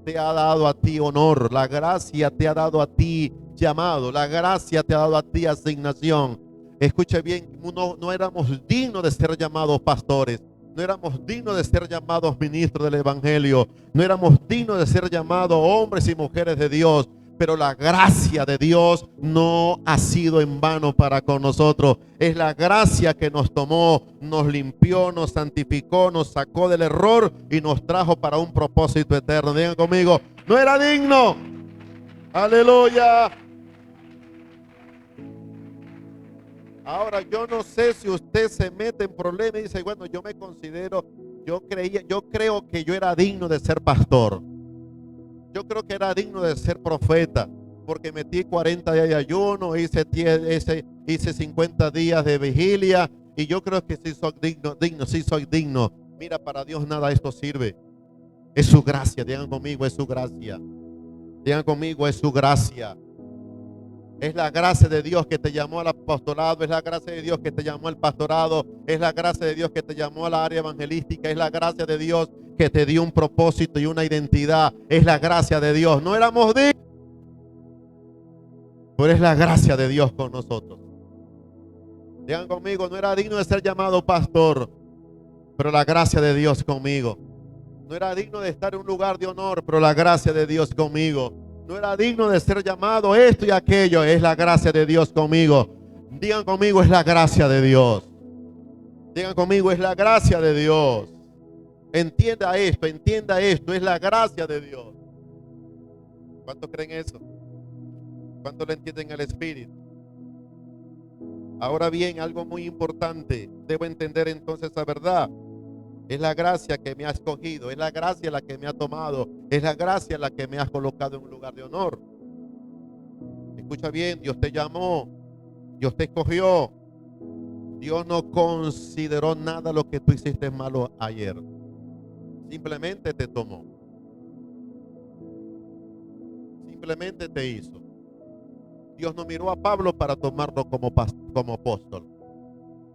te ha dado a ti honor, la gracia te ha dado a ti llamado, la gracia te ha dado a ti asignación. Escuche bien, no éramos dignos de ser llamados pastores, no éramos dignos de ser llamados ministros del evangelio, no éramos dignos de ser llamados hombres y mujeres de Dios, pero la gracia de Dios no ha sido en vano para con nosotros. Es la gracia que nos tomó, nos limpió, nos santificó, nos sacó del error y nos trajo para un propósito eterno. Digan conmigo, no era digno. Aleluya. Ahora yo no sé si usted se mete en problemas y dice, bueno, yo me considero, yo creo que yo era digno de ser pastor. Yo creo que era digno de ser profeta, porque metí 40 días de ayuno, hice 50 días de vigilia, y yo creo que sí soy digno, sí soy digno. Mira, para Dios nada de esto sirve. Es su gracia, digan conmigo, es su gracia. Digan conmigo, es su gracia. Es la gracia de Dios que te llamó al apostolado, es la gracia de Dios que te llamó al pastorado, es la gracia de Dios que te llamó a la área evangelística, es la gracia de Dios que te dio un propósito y una identidad, es la gracia de Dios. No éramos dignos, pero es la gracia de Dios con nosotros. Digan conmigo, no era digno de ser llamado pastor, pero la gracia de Dios conmigo. No era digno de estar en un lugar de honor, pero la gracia de Dios conmigo. No era digno de ser llamado esto y aquello, es la gracia de Dios conmigo. Digan conmigo, es la gracia de Dios. Digan conmigo, es la gracia de Dios. Entienda esto, es la gracia de Dios. ¿Cuántos creen eso? ¿Cuántos lo entienden el Espíritu? Ahora bien, algo muy importante, debo entender entonces esa verdad. Es la gracia que me ha escogido, es la gracia la que me ha tomado, es la gracia la que me ha colocado en un lugar de honor. Escucha bien, Dios te llamó, Dios te escogió. Dios no consideró nada lo que tú hiciste malo ayer. Simplemente te tomó. Simplemente te hizo. Dios no miró a Pablo para tomarlo como apóstol.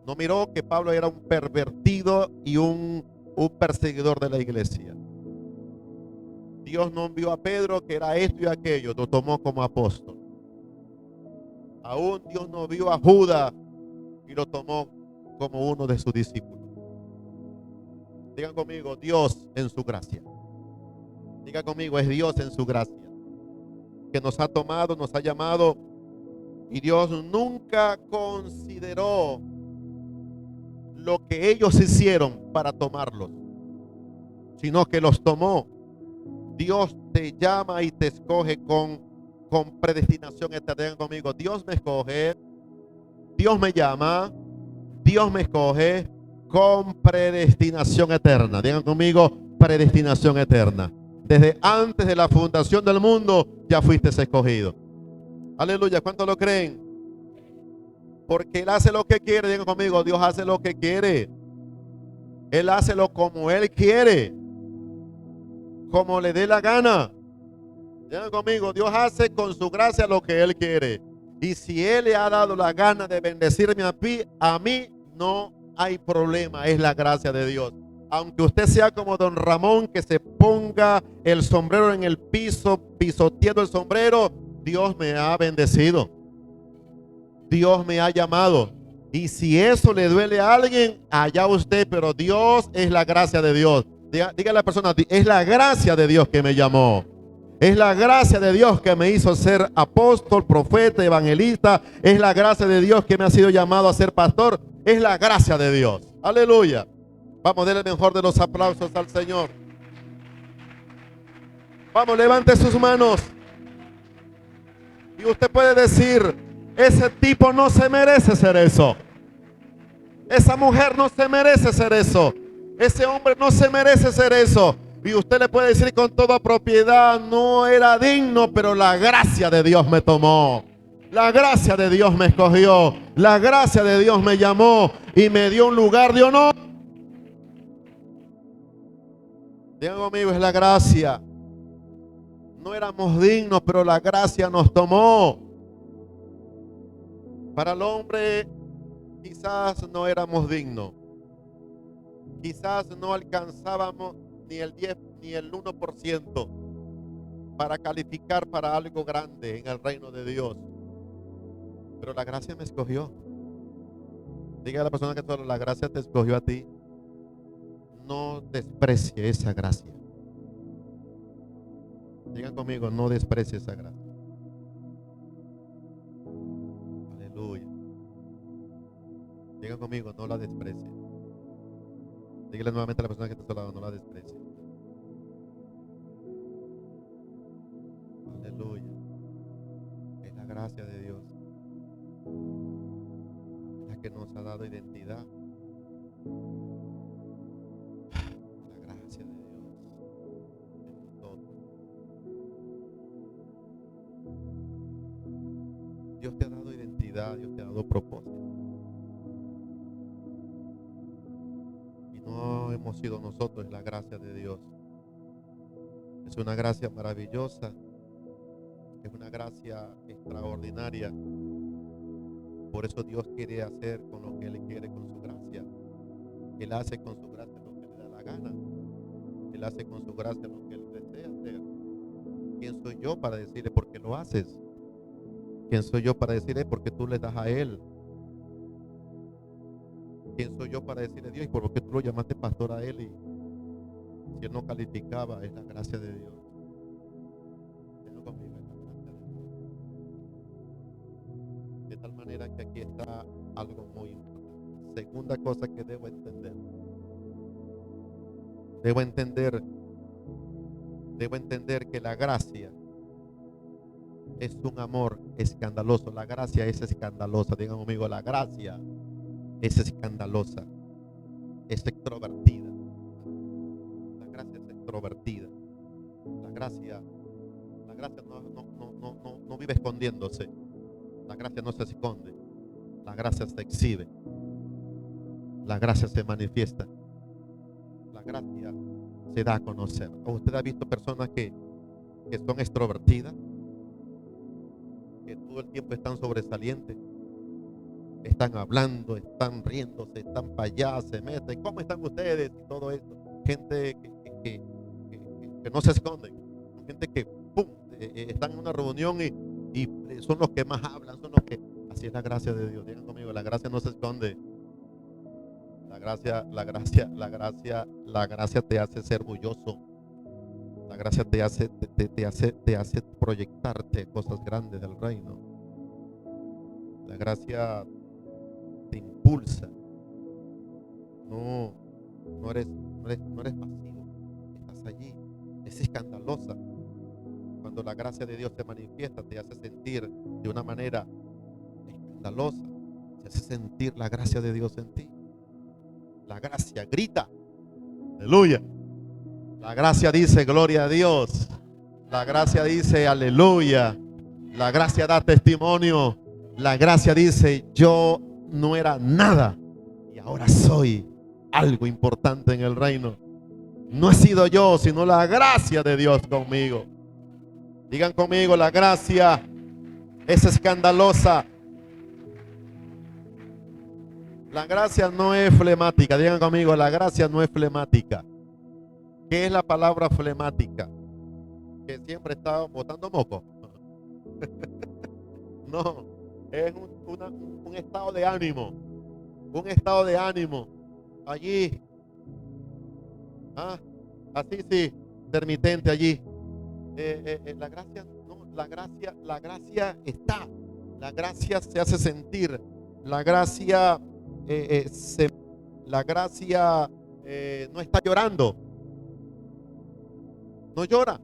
No miró que Pablo era un pervertido y un perseguidor de la iglesia. Dios no envió a Pedro que era esto y aquello, lo tomó como apóstol. Aún Dios no vio a Judas y lo tomó como uno de sus discípulos. Digan conmigo, Dios en su gracia. Diga conmigo, es Dios en su gracia, que nos ha tomado, nos ha llamado, y Dios nunca consideró lo que ellos hicieron para tomarlos, sino que los tomó. Dios te llama y te escoge con predestinación eterna. Digan conmigo, Dios me escoge, Dios me llama, Dios me escoge con predestinación eterna. Digan conmigo, predestinación eterna. Desde antes de la fundación del mundo ya fuiste escogido. Aleluya, ¿cuántos lo creen? Porque Él hace lo que quiere. Digan conmigo, Dios hace lo que quiere. Él hace lo como Él quiere, como le dé la gana. Digan conmigo, Dios hace con su gracia lo que Él quiere. Y si Él le ha dado la gana de bendecirme a mí no hay problema, es la gracia de Dios. Aunque usted sea como don Ramón, que se ponga el sombrero en el piso, pisoteando el sombrero, Dios me ha bendecido. Dios me ha llamado. Y si eso le duele a alguien, allá usted, pero Dios es la gracia de Dios. Diga a la persona, es la gracia de Dios que me llamó. Es la gracia de Dios que me hizo ser apóstol, profeta, evangelista. Es la gracia de Dios que me ha sido llamado a ser pastor. Es la gracia de Dios. Aleluya. Vamos, denle el mejor de los aplausos al Señor. Vamos, levante sus manos. Y usted puede decir, ese tipo no se merece ser eso. Esa mujer no se merece ser eso. Ese hombre no se merece ser eso. Y usted le puede decir con toda propiedad, no era digno, pero la gracia de Dios me tomó. La gracia de Dios me escogió. La gracia de Dios me llamó y me dio un lugar de honor. Digan conmigo, es la gracia. No éramos dignos, pero la gracia nos tomó. Para el hombre quizás no éramos dignos. Quizás no alcanzábamos ni el 10 ni el 1% para calificar para algo grande en el reino de Dios. Pero la gracia me escogió. Diga a la persona que toda la gracia te escogió a ti. No desprecie esa gracia. Digan conmigo, no desprecie esa gracia. Aleluya. Digan conmigo, no la desprecie. Dígale nuevamente a la persona que está a tu lado, no la desprecie. Aleluya. Es la gracia de Dios. Es la que nos ha dado identidad. La gracia de Dios en nosotros. Dios te ha dado identidad, Dios te ha dado propósito. Y no hemos sido nosotros, es la gracia de Dios. Es una gracia maravillosa. Es una gracia extraordinaria. Por eso Dios quiere hacer con lo que Él quiere con su gracia. Él hace con su gracia lo que le da la gana. Él hace con su gracia lo que Él desea hacer. ¿Quién soy yo para decirle por qué lo haces? ¿Quién soy yo para decirle por qué tú le das a Él? ¿Quién soy yo para decirle, Dios, por qué tú lo llamaste pastor a Él? Y si Él no calificaba, es la gracia de Dios. Tengo conmigo, es la gracia de Dios. De tal manera que aquí está algo muy importante. Segunda cosa que debo entender. Debo entender que la gracia es un amor escandaloso. La gracia es escandalosa. Digan conmigo, la gracia es escandalosa. Es extrovertida. La gracia es extrovertida. La gracia no vive escondiéndose. La gracia no se esconde. La gracia se exhibe. La gracia se manifiesta. La gracia se da a conocer. ¿Usted ha visto personas que son extrovertidas? Que todo el tiempo están sobresalientes. Están hablando, están riéndose, están para allá, se meten. ¿Cómo están ustedes? Y todo esto. Gente que no se esconden. Gente que ¡pum! Están en una reunión y son los que más hablan, son los que... Así es la gracia de Dios. Digan conmigo, la gracia no se esconde. La gracia te hace ser orgulloso. La gracia te hace proyectarte cosas grandes del reino. La gracia te impulsa. No, no eres pasivo. Estás allí. Es escandalosa. Cuando la gracia de Dios te manifiesta, te hace sentir de una manera escandalosa. Te hace sentir la gracia de Dios en ti. La gracia grita. Aleluya. La gracia dice gloria a Dios. La gracia dice aleluya. La gracia da testimonio. La gracia dice yo no era nada y ahora soy algo importante en el reino. No he sido yo, sino la gracia de Dios conmigo. Digan conmigo, la gracia es escandalosa. La gracia no es flemática. Digan conmigo, la gracia no es flemática. ¿Qué es la palabra flemática? Que siempre está botando moco. No, es un estado de ánimo. Un estado de ánimo. Allí. Así sí, intermitente allí. La gracia, no, la gracia está. La gracia se hace sentir. La gracia no está llorando. No llora.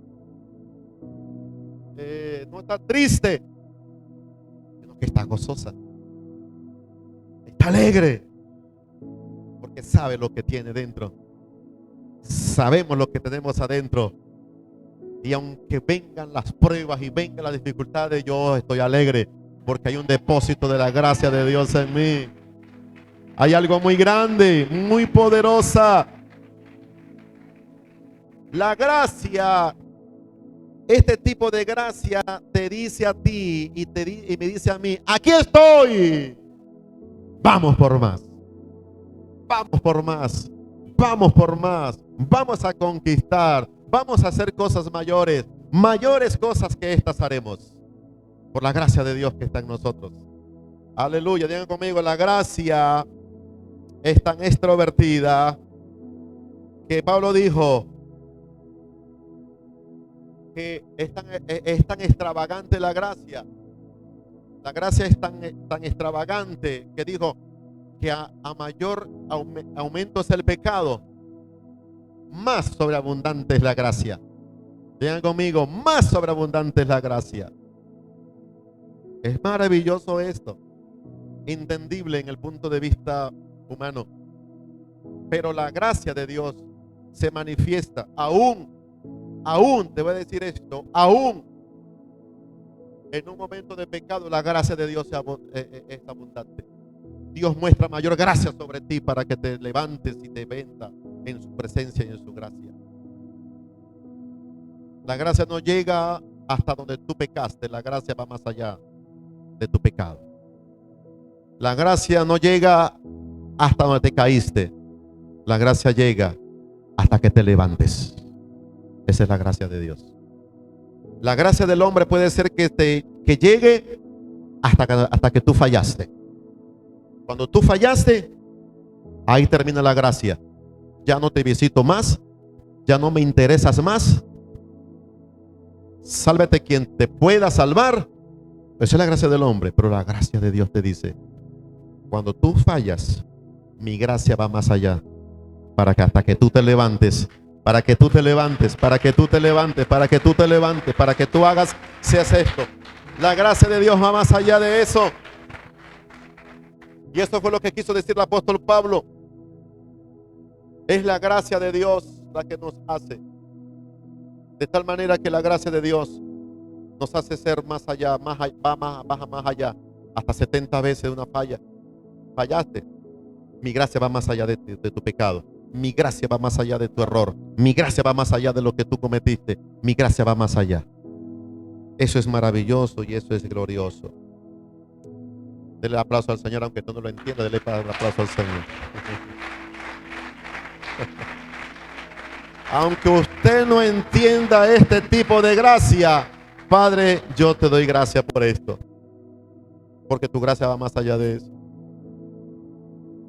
No está triste, sino que está gozosa. Está alegre. Porque sabe lo que tiene dentro. Sabemos lo que tenemos adentro. Y aunque vengan las pruebas y vengan las dificultades, yo estoy alegre. Porque hay un depósito de la gracia de Dios en mí. Hay algo muy grande, muy poderosa. La gracia, este tipo de gracia te dice a ti y me dice a mí, aquí estoy. Vamos por más. Vamos por más. Vamos por más. Vamos a conquistar. Vamos a hacer cosas mayores. Mayores cosas que estas haremos. Por la gracia de Dios que está en nosotros. Aleluya. Digan conmigo, la gracia es tan extrovertida que Pablo dijo que es tan extravagante la gracia. La gracia es tan extravagante que dijo que a mayor aumento es el pecado, más sobreabundante es la gracia. Digan conmigo, más sobreabundante es la gracia. Es maravilloso esto, entendible en el punto de vista humano, pero la gracia de Dios se manifiesta aún, te voy a decir esto, aún en un momento de pecado, la gracia de Dios es abundante. Dios muestra mayor gracia sobre ti para que te levantes y te venda en su presencia y en su gracia. La gracia no llega hasta donde tú pecaste, la gracia va más allá de tu pecado. La gracia no llega hasta donde te caíste, la gracia llega hasta que te levantes. Esa es la gracia de Dios. La gracia del hombre puede ser que llegue hasta que tú fallaste. Cuando tú fallaste, ahí termina la gracia. Ya no te visito más, ya no me interesas más. Sálvate quien te pueda salvar. Esa es la gracia del hombre, pero la gracia de Dios te dice, cuando tú fallas, mi gracia va más allá, para que hasta que tú te levantes, para que tú te levantes, para que tú te levantes, para que tú te levantes, para que tú hagas, seas esto. La gracia de Dios va más allá de eso. Y eso fue lo que quiso decir el apóstol Pablo. Es la gracia de Dios la que nos hace. De tal manera que la gracia de Dios nos hace ser más allá, baja más allá. Hasta 70 veces una falla. Fallaste. Mi gracia va más allá de tu pecado. Mi gracia va más allá de tu error. Mi gracia va más allá de lo que tú cometiste. Mi gracia va más allá. Eso es maravilloso y eso es glorioso. Dele aplauso al Señor, aunque tú no lo entiendas, dele un aplauso al Señor. Aunque usted no entienda este tipo de gracia, Padre, yo te doy gracias por esto. Porque tu gracia va más allá de eso.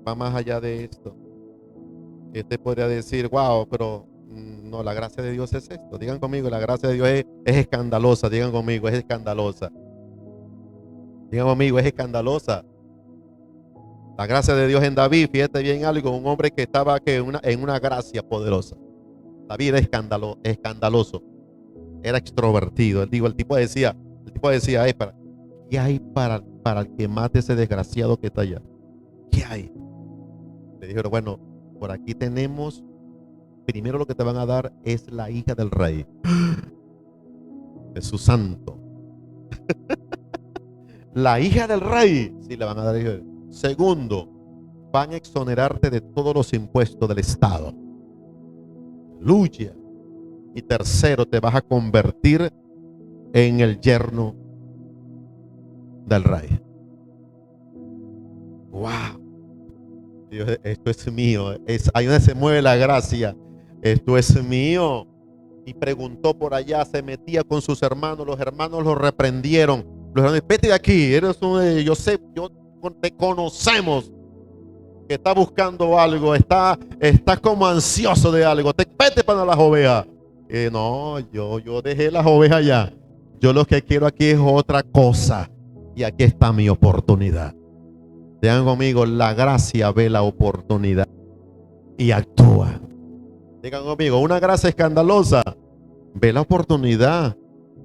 Va más allá de esto. Este podría decir, wow, pero no, la gracia de Dios es esto. Digan conmigo, la gracia de Dios es escandalosa. Digan conmigo, es escandalosa. Digan conmigo, es escandalosa. La gracia de Dios en David, fíjate bien algo, un hombre que estaba en una gracia poderosa. David era escandaloso, era extrovertido. El tipo decía, ¿qué hay para el que mate ese desgraciado que está allá? ¿Qué hay? Le dijeron, bueno, por aquí tenemos, primero lo que te van a dar es la hija del rey, Jesús santo. La hija del rey, sí, le van a dar hija. Segundo, van a exonerarte de todos los impuestos del Estado. Aleluya. Y tercero, te vas a convertir en el yerno del rey. Wow. Dios, esto es mío. Ahí donde se mueve la gracia. Esto es mío. Y preguntó por allá, se metía con sus hermanos. Los hermanos lo reprendieron. Los hermanos, vete de aquí. Yo sé, te conocemos que está buscando algo. Está como ansioso de algo. Vete para las ovejas. No, yo dejé las ovejas ya. Yo lo que quiero aquí es otra cosa. Y aquí está mi oportunidad. Digan conmigo, la gracia ve la oportunidad y actúa. Digan conmigo, una gracia escandalosa ve la oportunidad.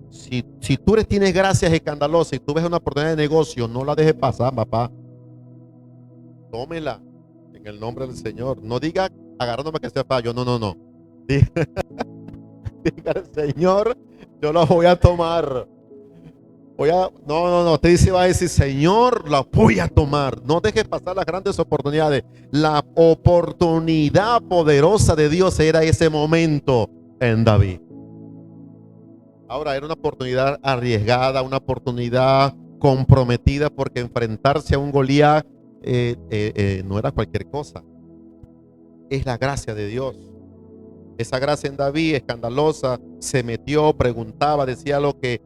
Si tú tienes gracias escandalosas y tú ves una oportunidad de negocio, no la dejes pasar, papá. Tómela en el nombre del Señor. No diga agarrándome que sea fallo. No. Diga al Señor, yo lo voy a tomar. No. Usted va a decir, Señor, la voy a tomar. No dejes pasar las grandes oportunidades. La oportunidad poderosa de Dios era ese momento en David. Ahora era una oportunidad arriesgada, una oportunidad comprometida, porque enfrentarse a un Goliat no era cualquier cosa. Es la gracia de Dios. Esa gracia en David, escandalosa, se metió, preguntaba, decía lo que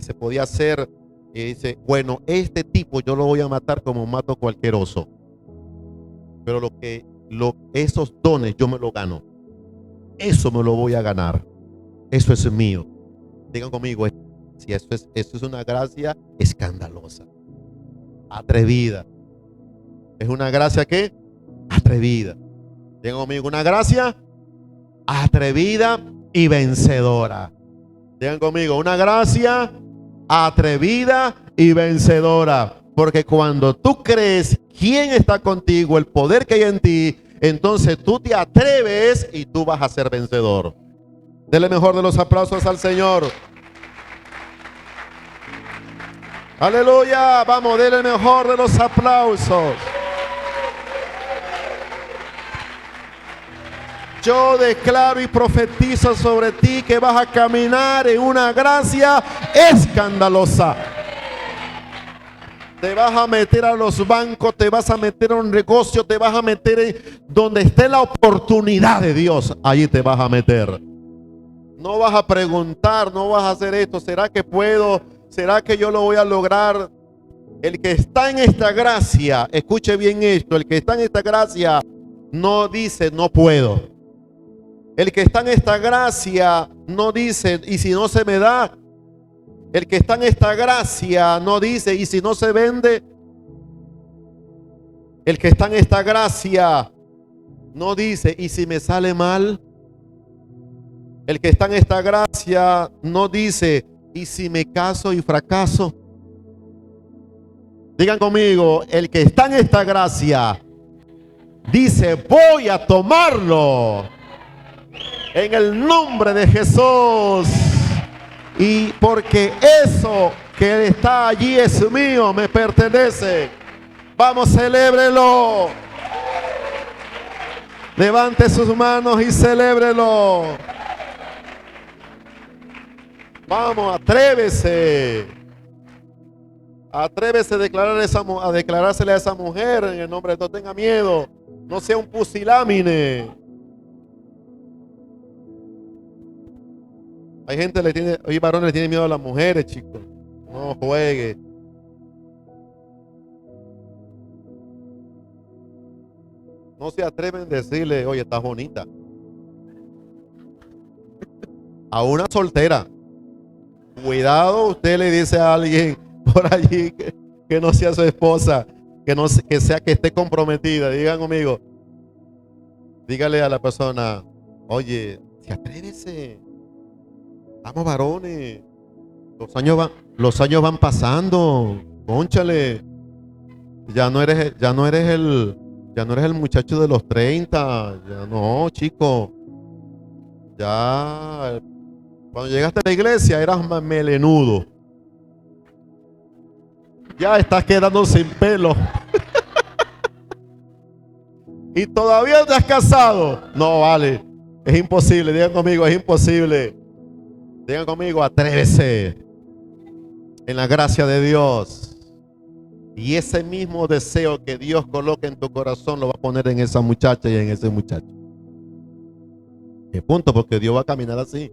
se podía hacer. Y dice, bueno, este tipo yo lo voy a matar como mato cualquier oso. Pero esos dones yo me los gano. Eso me lo voy a ganar. Eso es mío. Digan conmigo, si eso es una gracia escandalosa, atrevida. Es una gracia ¿qué? Atrevida. Digan conmigo, una gracia atrevida y vencedora. Digan conmigo, una gracia atrevida y vencedora. Porque cuando tú crees quién está contigo, el poder que hay en ti, entonces tú te atreves y tú vas a ser vencedor. Dele mejor de los aplausos al Señor. Aleluya. Vamos, dele el mejor de los aplausos. Yo declaro y profetizo sobre ti que vas a caminar en una gracia escandalosa. Te vas a meter a los bancos, te vas a meter a un negocio, te vas a meter donde esté la oportunidad de Dios. Allí te vas a meter. No vas a preguntar, no vas a hacer esto. ¿Será que puedo? ¿Será que yo lo voy a lograr? El que está en esta gracia, escuche bien esto, el que está en esta gracia no dice no puedo. El que está en esta gracia no dice y si no se me da. El que está en esta gracia no dice y si no se vende. El que está en esta gracia no dice y si me sale mal. El que está en esta gracia no dice y si me caso y fracaso. Digan conmigo, el que está en esta gracia dice voy a tomarlo en el nombre de Jesús. Y porque eso que está allí es mío, me pertenece. Vamos, celébrelo. Levante sus manos y celébrelo. Vamos, atrévese. Atrévese a declarársele a esa mujer en el nombre de Dios. No tenga miedo. No sea un pusilámine. Hay varones le tienen miedo a las mujeres, chicos. No juegue. No se atreven a decirle, oye, estás bonita. A una soltera. Cuidado, usted le dice a alguien por allí que no sea su esposa, que no que sea que esté comprometida. Digan conmigo, dígale a la persona, oye, se atrévese. Vamos varones. Los años van pasando. Cónchale. Ya no eres el muchacho de los 30. Ya no, chico. Ya cuando llegaste a la iglesia eras más melenudo. Ya estás quedando sin pelo. Y todavía te has casado. No, vale. Es imposible. Digan conmigo, es imposible. Digan conmigo, atrévese en la gracia de Dios. Y ese mismo deseo que Dios coloca en tu corazón lo va a poner en esa muchacha y en ese muchacho. ¿Qué punto? Porque Dios va a caminar así.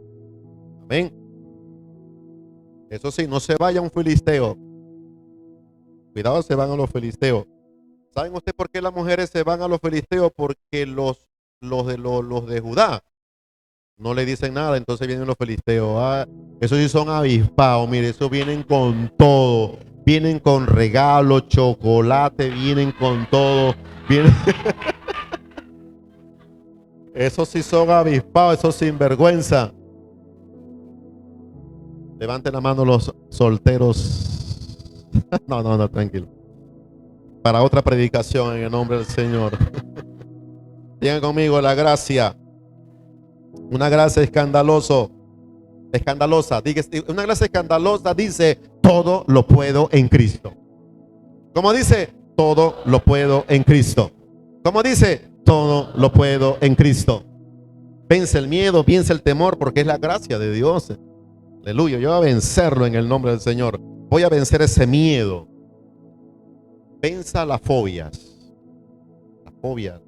Amén. Eso sí, no se vaya un filisteo. Cuidado, se van a los filisteos. ¿Saben ustedes por qué las mujeres se van a los filisteos? Porque los de Judá no le dicen nada, entonces vienen los filisteos. Ah, esos sí son avispados, mire, esos vienen con todo. Vienen con regalos, chocolate, vienen con todo. Vienen... esos sí son avispados, esos sinvergüenza. Levanten la mano los solteros. No, tranquilo. Para otra predicación en el nombre del Señor. Digan conmigo la gracia. Una gracia escandalosa. Una gracia escandalosa dice, todo lo puedo en Cristo. ¿Cómo dice? Todo lo puedo en Cristo. ¿Cómo dice? Todo lo puedo en Cristo. Vence el miedo, vence el temor, porque es la gracia de Dios. Aleluya, yo voy a vencerlo en el nombre del Señor. Voy a vencer ese miedo. Venza las fobias. Las fobias.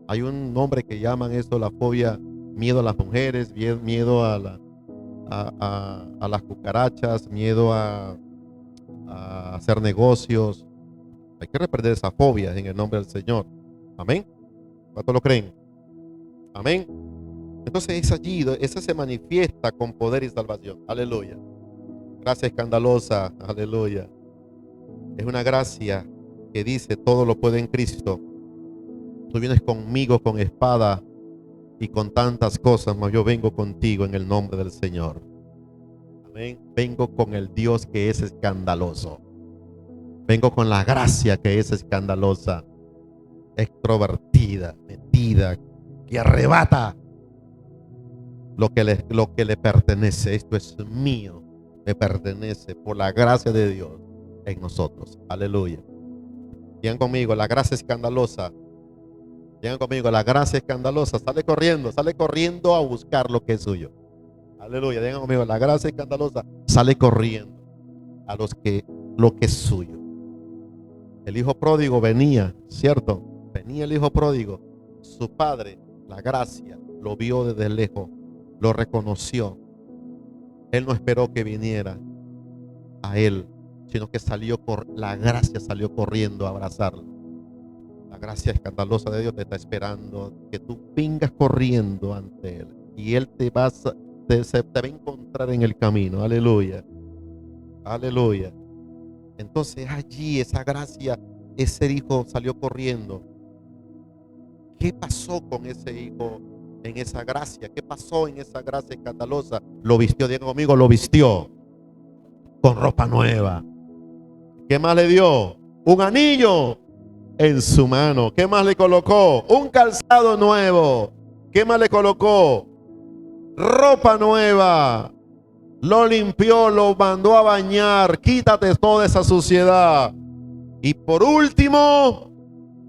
Hay un nombre que llaman esto la fobia, miedo a las mujeres, miedo a las cucarachas, miedo a hacer negocios. Hay que reprender esas fobias en el nombre del Señor. Amén. ¿Cuántos lo creen? Amén. Entonces es allí, esa se manifiesta con poder y salvación. Aleluya. Gracia escandalosa. Aleluya. Es una gracia que dice todo lo puede en Cristo. Tú vienes conmigo con espada y con tantas cosas, mas yo vengo contigo en el nombre del Señor. Amén. Vengo con el Dios que es escandaloso. Vengo con la gracia que es escandalosa, extrovertida, metida, que arrebata lo que le pertenece. Esto es mío, me pertenece por la gracia de Dios en nosotros. Aleluya. Digan conmigo, la gracia escandalosa. Digan conmigo, la gracia escandalosa. Sale corriendo a buscar lo que es suyo. Aleluya. Digan conmigo, la gracia escandalosa sale corriendo a lo que es suyo. El hijo pródigo venía, ¿cierto? Venía el hijo pródigo. Su padre, la gracia, lo vio desde lejos, lo reconoció. Él no esperó que viniera a él, sino que la gracia salió corriendo a abrazarlo. La gracia escandalosa de Dios te está esperando que tú vengas corriendo ante él y él te va a encontrar en el camino. Aleluya. Aleluya. Entonces allí esa gracia, ese hijo salió corriendo. ¿Qué pasó con ese hijo en esa gracia? ¿Qué pasó en esa gracia escandalosa? Lo vistió, digan conmigo, lo vistió con ropa nueva. ¿Qué más le dio? Un anillo en su mano. ¿Qué más le colocó? Un calzado nuevo. ¿Qué más le colocó? Ropa nueva. Lo limpió, lo mandó a bañar. Quítate toda esa suciedad. Y por último,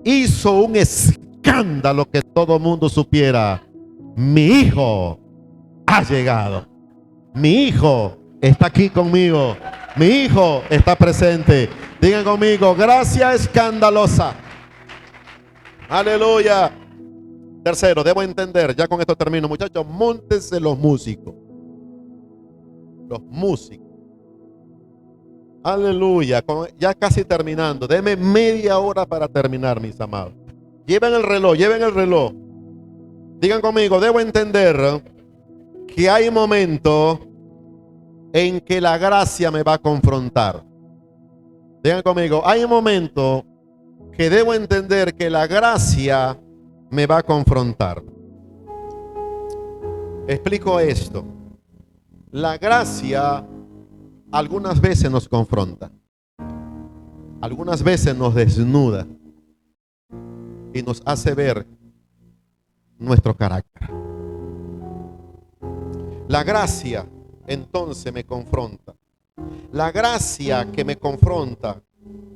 hizo un escándalo que todo el mundo supiera. Mi hijo ha llegado. Mi hijo está aquí conmigo. Mi hijo está presente. Digan conmigo, gracia escandalosa. Aleluya. Tercero, debo entender, ya con esto termino, muchachos, móntense los músicos. Los músicos. Aleluya. Ya casi terminando. Deme media hora para terminar, mis amados. Lleven el reloj, lleven el reloj. Digan conmigo, debo entender que hay momentos en que la gracia me va a confrontar. Digan conmigo, hay momentos que debo entender que la gracia me va a confrontar. Explico esto. La gracia algunas veces nos confronta. Algunas veces nos desnuda y nos hace ver nuestro carácter. La gracia entonces me confronta. La gracia que me confronta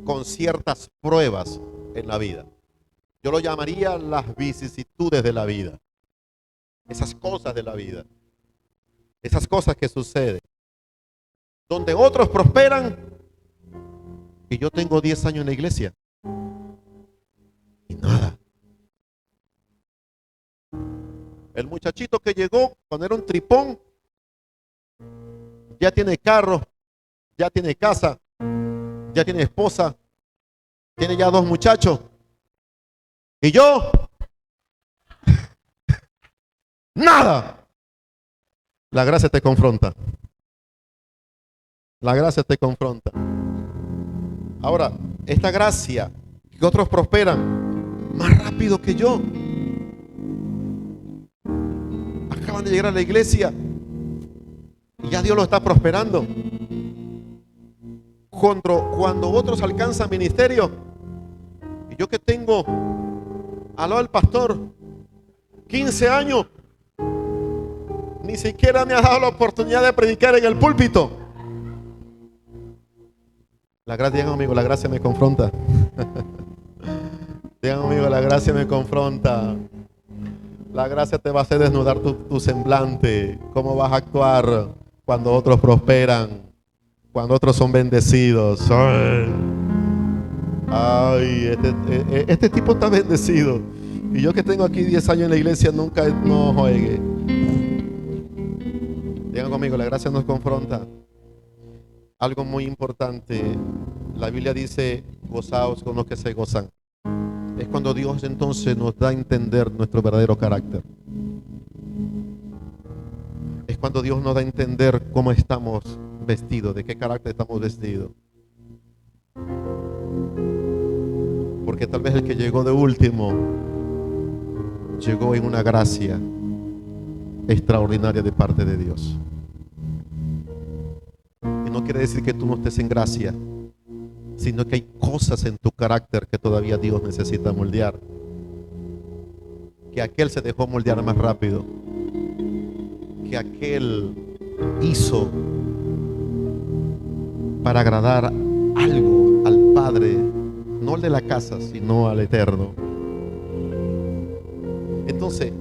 con ciertas pruebas en la vida. Yo lo llamaría las vicisitudes de la vida. Esas cosas de la vida. Esas cosas que suceden. Donde otros prosperan y yo tengo 10 años en la iglesia. Y nada. El muchachito que llegó cuando era un tripón, ya tiene carro, ya tiene casa, ya tiene esposa, tiene ya 2 muchachos. Y yo, nada. La gracia te confronta. La gracia te confronta. Ahora, esta gracia, que otros prosperan más rápido que yo. Acaban de llegar a la iglesia y ya Dios lo está prosperando. Cuando otros alcanzan ministerio, y yo que tengo al lado del pastor 15 años, ni siquiera me ha dado la oportunidad de predicar en el púlpito. La gracia, digan amigo, la gracia me confronta. Digan amigo, la gracia me confronta. La gracia te va a hacer desnudar tu semblante. ¿Cómo vas a actuar cuando otros prosperan? Cuando otros son bendecidos. Ay, este tipo está bendecido. Y yo que tengo aquí 10 años en la iglesia nunca no juegue. Digan conmigo, la gracia nos confronta. Algo muy importante. La Biblia dice, gozaos con los que se gozan. Es cuando Dios entonces nos da a entender nuestro verdadero carácter. Es cuando Dios nos da a entender cómo estamos vestidos, de qué carácter estamos vestidos. Porque tal vez el que llegó de último llegó en una gracia extraordinaria de parte de Dios. Y no quiere decir que tú no estés en gracia, sino que hay cosas en tu carácter que todavía Dios necesita moldear. Que aquel se dejó moldear más rápido. Que aquel hizo para agradar algo al Padre, no al de la casa, sino al Eterno. Entonces,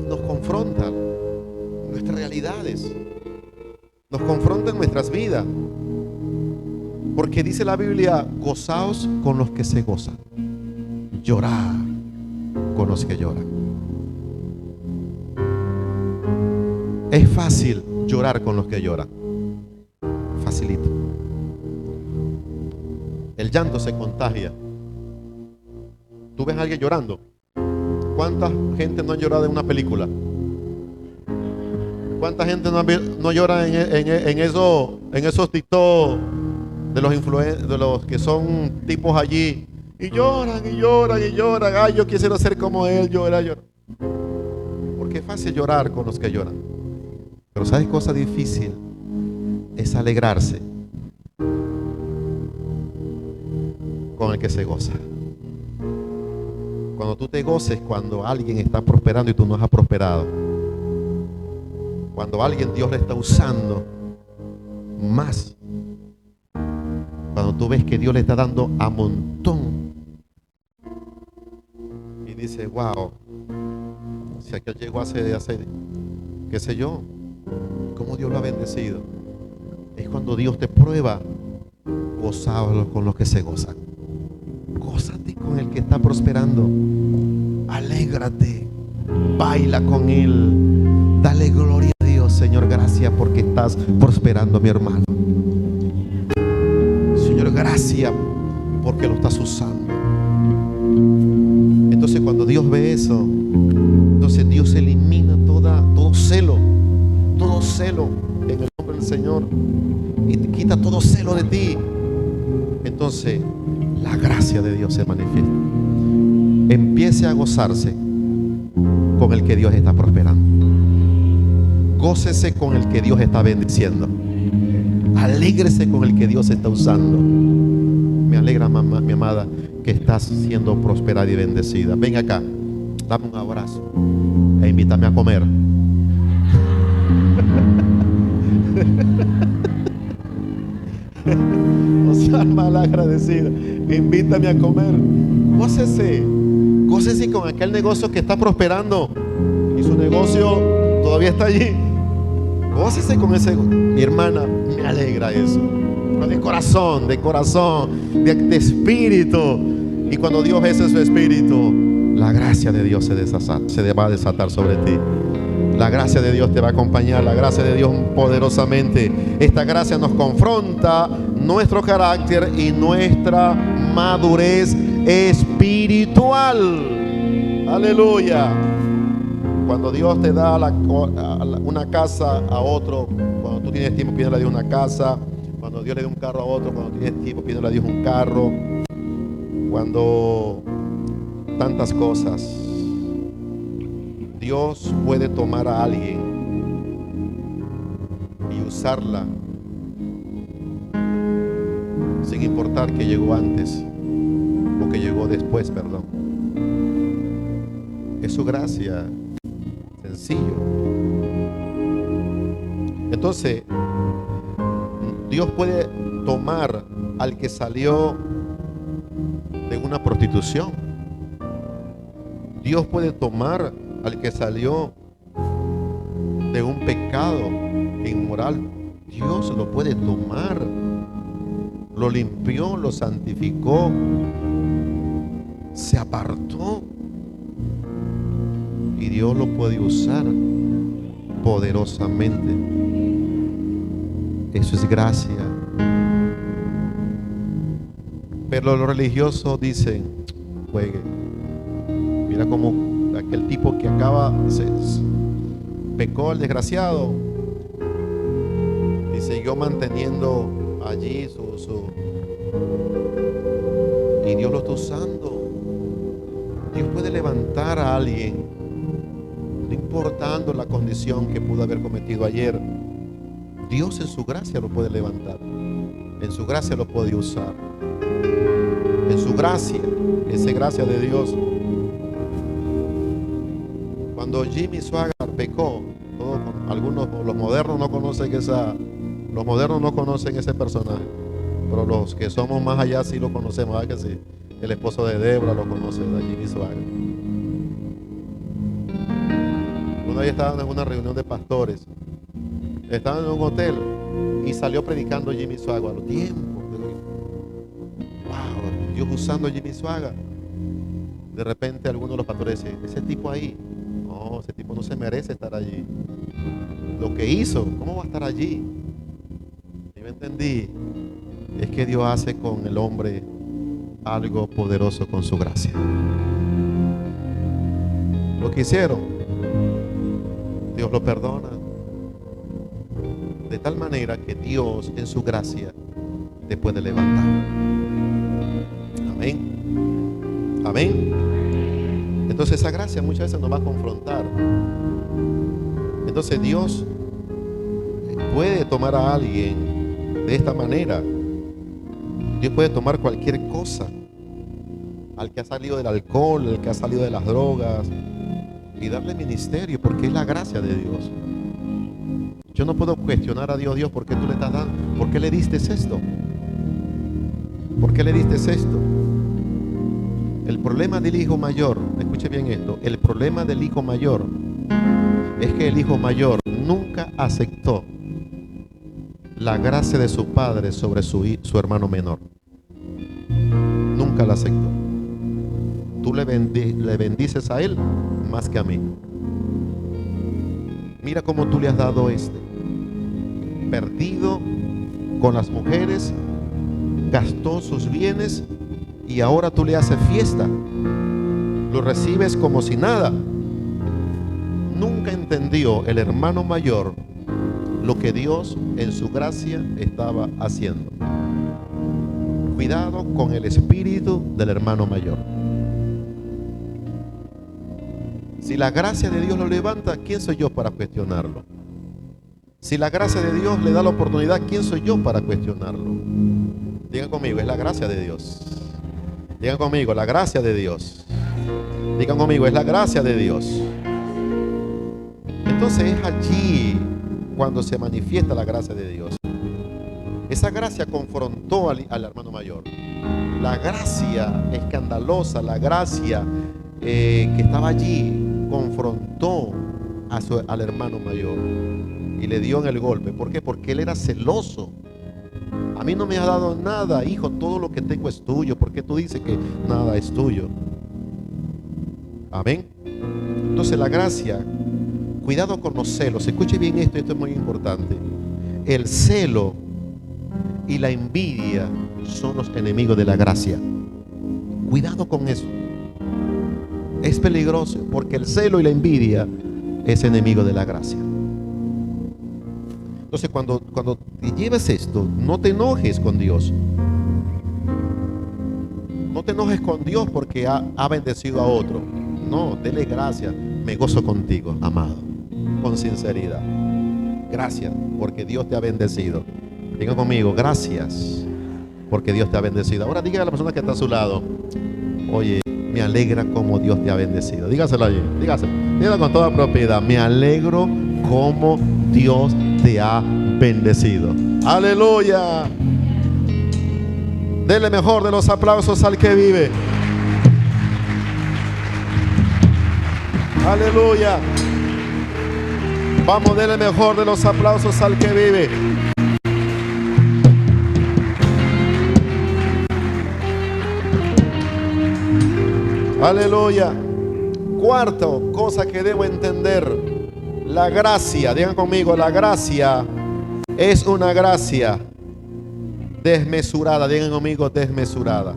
nos confrontan nuestras realidades, nos confrontan nuestras vidas. Porque dice la Biblia, gozaos con los que se gozan, llorad con los que lloran. Es fácil llorar con los que lloran. Facilito. El llanto se contagia. ¿Tú ves a alguien llorando? ¿Cuánta gente no ha llorado en una película? ¿Cuánta gente no llora en esos TikTok de los que son tipos allí? Y lloran, y lloran, y lloran. Ay, yo quisiera ser como él, llora. Porque es fácil llorar con los que lloran. Pero ¿sabes cosa difícil? Es alegrarse con el que se goza. Cuando tú te goces cuando alguien está prosperando y tú no has prosperado. Cuando alguien Dios le está usando más. Cuando tú ves que Dios le está dando a montón. Y dices, wow, si aquel llegó hace qué sé yo, cómo Dios lo ha bendecido. Es cuando Dios te prueba. Gozaos con los que se gozan. Gózate con el que está prosperando. Alégrate. Baila con él. Dale gloria a Dios, Señor. Gracias porque estás prosperando, mi hermano. Señor, gracias porque lo estás usando. Dios ve eso, entonces Dios elimina todo celo en el nombre del Señor, y te quita todo celo de ti. Entonces la gracia de Dios se manifiesta. Empiece a gozarse con el que Dios está prosperando. Gócese con el que Dios está bendiciendo. Alégrese con el que Dios está usando. Me alegra, mamá, mi amada, que estás siendo prosperada y bendecida. Ven acá, dame un abrazo e invítame a comer. O sea, mal agradecida. Invítame a comer. Gócese con aquel negocio que está prosperando y su negocio todavía está allí. Gócese con ese. Mi hermana, me alegra eso. De corazón, de espíritu. Y cuando Dios ve su espíritu, la gracia de Dios se va a desatar sobre ti. La gracia de Dios te va a acompañar, la gracia de Dios poderosamente. Esta gracia nos confronta nuestro carácter y nuestra madurez espiritual. Aleluya. Cuando Dios te da una casa a otro, cuando tú tienes tiempo, pídele a Dios una casa. Cuando Dios le da un carro a otro, cuando tienes tiempo, pídele a Dios un carro. Cuando tantas cosas. Dios puede tomar a alguien y usarla sin importar que llegó antes o que llegó después, perdón. Es su gracia, sencillo. Entonces, Dios puede tomar al que salió de una prostitución. Dios puede tomar al que salió de un pecado inmoral. Dios lo puede tomar, lo limpió, lo santificó, se apartó, y Dios lo puede usar poderosamente. Eso es gracia. Pero los religiosos dicen: juegue, mira cómo aquel tipo que pecó, el desgraciado, y siguió manteniendo allí y Dios lo está usando. Dios puede levantar a alguien, no importando la condición que pudo haber cometido ayer. Dios en su gracia lo puede levantar, en su gracia lo puede usar, en su gracia, esa gracia de Dios. Cuando Jimmy Swaggart pecó, los modernos no conocen ese personaje, pero los que somos más allá sí lo conocemos, ¿verdad que sí? El esposo de Débora lo conoce, de Jimmy Swaggart. Una vez estaban en una reunión de pastores, estaban en un hotel y salió predicando Jimmy Swaggart a los tiempos. Wow, Dios usando a Jimmy Swaggart. De repente algunos de los pastores dicen: ese tipo ahí, no, ese tipo no se merece estar allí. Lo que hizo, ¿cómo va a estar allí? Y yo entendí, es que Dios hace con el hombre algo poderoso con su gracia. Lo que hicieron, Dios lo perdona, de tal manera que Dios en su gracia te puede levantar. Amén. Amén. Entonces esa gracia muchas veces nos va a confrontar. Entonces Dios puede tomar a alguien de esta manera. Dios puede tomar cualquier cosa, al que ha salido del alcohol, al que ha salido de las drogas, y darle ministerio, porque es la gracia de Dios. Yo no puedo cuestionar a Dios: Dios, ¿por qué tú le estás dando? ¿Por qué le diste esto? ¿Por qué le diste esto? El problema del hijo mayor, escuche bien esto, el problema del hijo mayor es que el hijo mayor nunca aceptó la gracia de su padre sobre su hermano menor. Nunca la aceptó. Tú le bendices a él más que a mí. Mira cómo tú le has dado perdido con las mujeres, gastó sus bienes y ahora tú le haces fiesta. lo recibes como si nada. Nunca entendió el hermano mayor lo que Dios en su gracia estaba haciendo. Cuidado con el espíritu del hermano mayor. Si la gracia de Dios lo levanta, ¿quién soy yo para cuestionarlo? Si la gracia de Dios le da la oportunidad, ¿quién soy yo para cuestionarlo? Digan conmigo, es la gracia de Dios. Digan conmigo, la gracia de Dios. Digan conmigo, es la gracia de Dios. Entonces es allí cuando se manifiesta la gracia de Dios. Esa gracia confrontó al hermano mayor. La gracia escandalosa, la gracia que estaba allí, confrontó al hermano mayor y le dio en el golpe. ¿Por qué? Porque él era celoso. A mí no me has dado nada, hijo, todo lo que tengo es tuyo. ¿Por qué tú dices que nada es tuyo? Amén. Entonces la gracia, cuidado con los celos. Escuche bien esto es muy importante. El celo y la envidia son los enemigos de la gracia. Cuidado con eso. Es peligroso porque el celo y la envidia es enemigo de la gracia. Entonces cuando te lleves esto, no te enojes con Dios. No te enojes con Dios porque ha bendecido a otro. No, dele gracias. Me gozo contigo, amado, con sinceridad. Gracias porque Dios te ha bendecido. Diga conmigo, gracias porque Dios te ha bendecido. Ahora diga a la persona que está a su lado: oye, me alegra como Dios te ha bendecido. Dígaselo allí, dígaselo con toda propiedad. Me alegro como Dios te ha bendecido. Aleluya. Dele mejor de los aplausos al que vive. Aleluya. Vamos, dele mejor de los aplausos al que vive. Aleluya. Cuarto cosa que debo entender: la gracia. Digan conmigo, la gracia es una gracia desmesurada. Digan conmigo, desmesurada.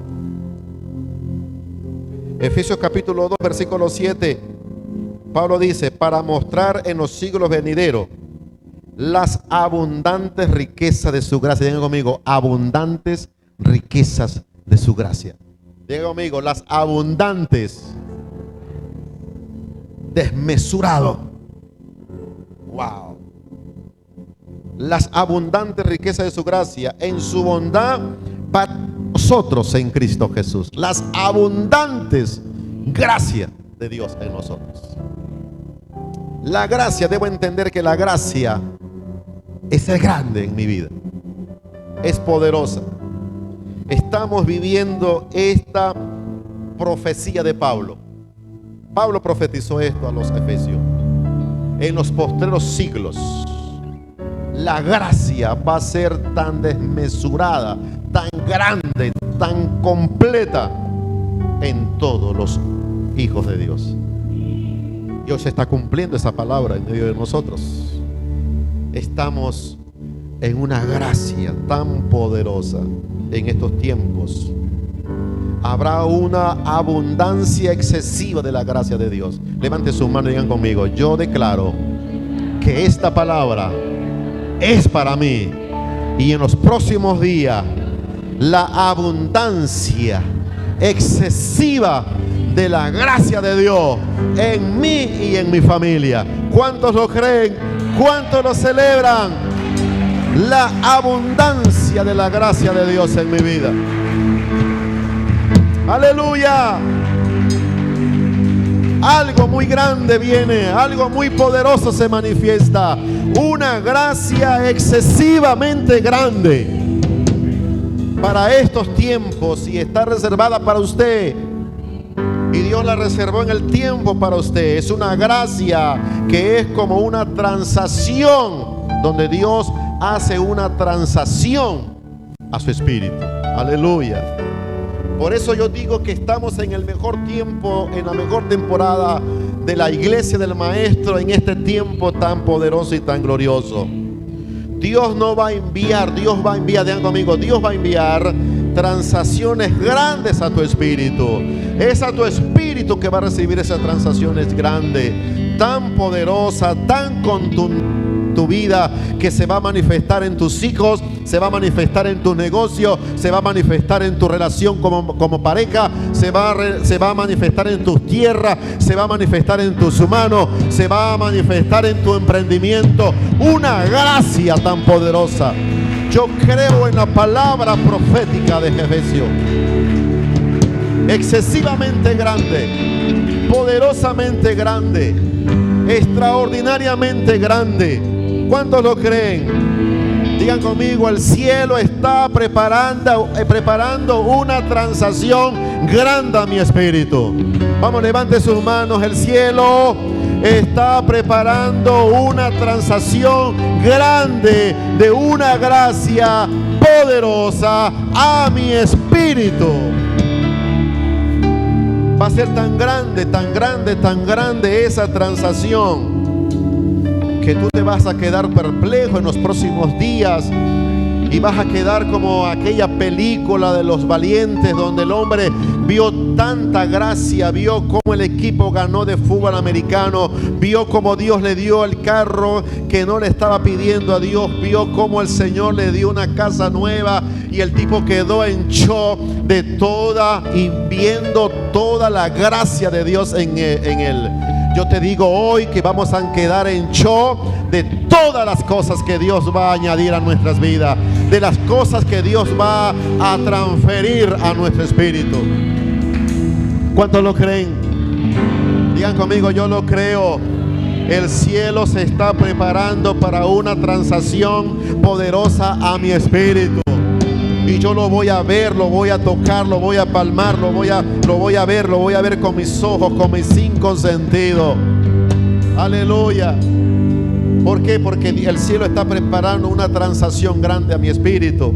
Efesios capítulo 2 versículo 7, Pablo dice: para mostrar en los siglos venideros las abundantes riquezas de su gracia. Digan conmigo, abundantes riquezas de su gracia. Digan conmigo, las abundantes, desmesurado. Wow. Las abundantes riquezas de su gracia en su bondad para nosotros en Cristo Jesús. Las abundantes gracias de Dios en nosotros. La gracia, debo entender que la gracia es grande en mi vida. Es poderosa. Estamos viviendo esta profecía de Pablo. Pablo profetizó esto a los efesios. En los postreros siglos, la gracia va a ser tan desmesurada, tan grande, tan completa en todos los hijos de Dios. Dios está cumpliendo esa palabra en medio de nosotros. Estamos en una gracia tan poderosa en estos tiempos. Habrá una abundancia excesiva de la gracia de Dios. Levante su mano y digan conmigo: yo declaro que esta palabra es para mí, y en los próximos días la abundancia excesiva de la gracia de Dios en mí y en mi familia. ¿Cuántos lo creen? ¿Cuántos lo celebran? La abundancia de la gracia de Dios en mi vida. Aleluya. Algo muy grande viene, algo muy poderoso se manifiesta. Una gracia excesivamente grande para estos tiempos, y está reservada para usted. Y Dios la reservó en el tiempo para usted. Es una gracia que es como una transacción, donde Dios hace una transacción a su espíritu. Aleluya. Por eso yo digo que estamos en el mejor tiempo, en la mejor temporada de la iglesia del Maestro, en este tiempo tan poderoso y tan glorioso. Dios no va a enviar, Dios va a enviar, digan conmigo, Dios va a enviar transacciones grandes a tu espíritu. Es a tu espíritu espíritu que va a recibir esa transacción es grande, tan poderosa, tan contundente tu vida, que se va a manifestar en tus hijos, se va a manifestar en tu negocio, se va a manifestar en tu relación como pareja, se va a manifestar en tus tierras, se va a manifestar en tus manos, se va a manifestar en tu emprendimiento. Una gracia tan poderosa. Yo creo en la palabra profética de Efesios. Excesivamente grande, poderosamente grande, extraordinariamente grande. ¿Cuántos lo creen? Digan conmigo: el cielo está preparando una transacción grande a mi espíritu. Vamos, levante sus manos. El cielo está preparando una transacción grande de una gracia poderosa a mi espíritu. Va a ser tan grande, tan grande, tan grande esa transacción, que tú te vas a quedar perplejo en los próximos días y vas a quedar como aquella película de los valientes, donde el hombre vio tanta gracia, vio cómo el equipo ganó de fútbol americano, vio cómo Dios le dio el carro que no le estaba pidiendo a Dios, vio cómo el Señor le dio una casa nueva, y el tipo quedó en shock de toda y viendo toda la gracia de Dios en él. Yo te digo hoy que vamos a quedar en shock de todas las cosas que Dios va a añadir a nuestras vidas, de las cosas que Dios va a transferir a nuestro espíritu. ¿Cuántos lo creen? Digan conmigo: yo lo creo. El cielo se está preparando para una transacción poderosa a mi espíritu. Y yo lo voy a ver, lo voy a tocar, lo voy a palmar, lo voy a ver con mis ojos, con mis 5 sentidos. Aleluya. ¿Por qué? Porque el cielo está preparando una transacción grande a mi espíritu.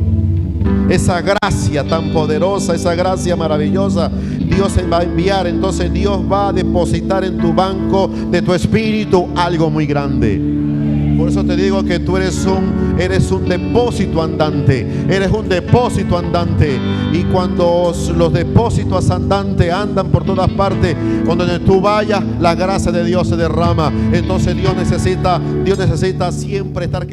Esa gracia tan poderosa, esa gracia maravillosa, Dios se va a enviar. Entonces Dios va a depositar en tu banco de tu espíritu algo muy grande. Por eso te digo que tú eres un depósito andante. Eres un depósito andante. Y cuando los depósitos andantes andan por todas partes, donde tú vayas, la gracia de Dios se derrama. Entonces Dios necesita siempre estar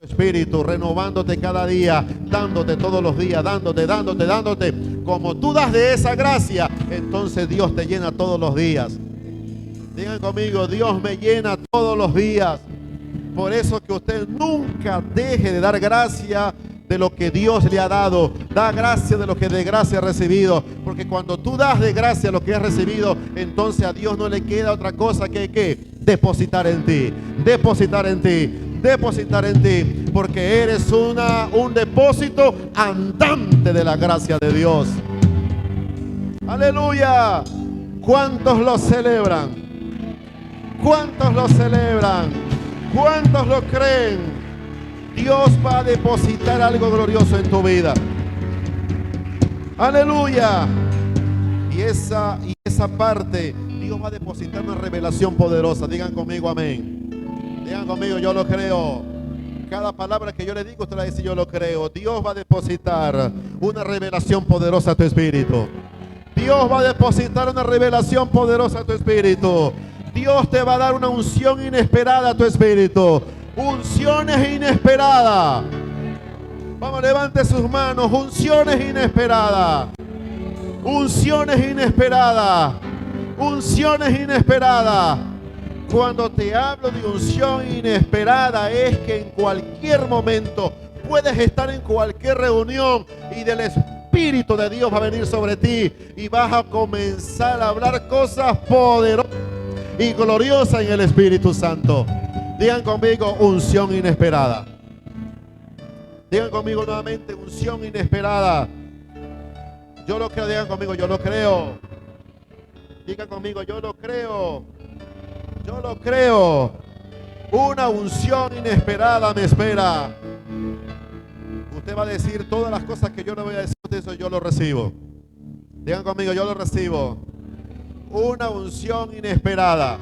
espíritu, renovándote cada día, dándote todos los días, dándote. Como tú das de esa gracia, entonces Dios te llena todos los días. Digan conmigo: Dios me llena todos los días. Por eso que usted nunca deje de dar gracia de lo que Dios le ha dado. Da gracia de lo que de gracia ha recibido. Porque cuando tú das de gracia lo que has recibido, entonces a Dios no le queda otra cosa que depositar en ti. Depositar en ti. Porque eres un depósito andante de la gracia de Dios. Aleluya. ¿Cuántos lo celebran? ¿Cuántos lo celebran? ¿Cuántos lo creen? Dios va a depositar algo glorioso en tu vida. Aleluya. Y esa parte, Dios va a depositar una revelación poderosa. Digan conmigo amén. Digan conmigo: yo lo creo. Cada palabra que yo le digo, usted la dice: yo lo creo. Dios va a depositar una revelación poderosa a tu espíritu. Dios va a depositar una revelación poderosa a tu espíritu. Dios te va a dar una unción inesperada a tu espíritu. Unciones inesperadas. Vamos, levante sus manos. Unciones inesperadas. Unciones inesperadas. Unciones inesperadas. Cuando te hablo de unción inesperada, es que en cualquier momento puedes estar en cualquier reunión y del Espíritu de Dios va a venir sobre ti y vas a comenzar a hablar cosas poderosas y gloriosa en el Espíritu Santo. Digan conmigo: unción inesperada. Digan conmigo nuevamente: unción inesperada. Yo lo creo. Digan conmigo: yo lo creo. Digan conmigo: yo lo creo. Yo lo creo. Una unción inesperada me espera. Usted va a decir todas las cosas que yo le voy a decir. Eso yo lo recibo. Digan conmigo: yo lo recibo. Una unción inesperada.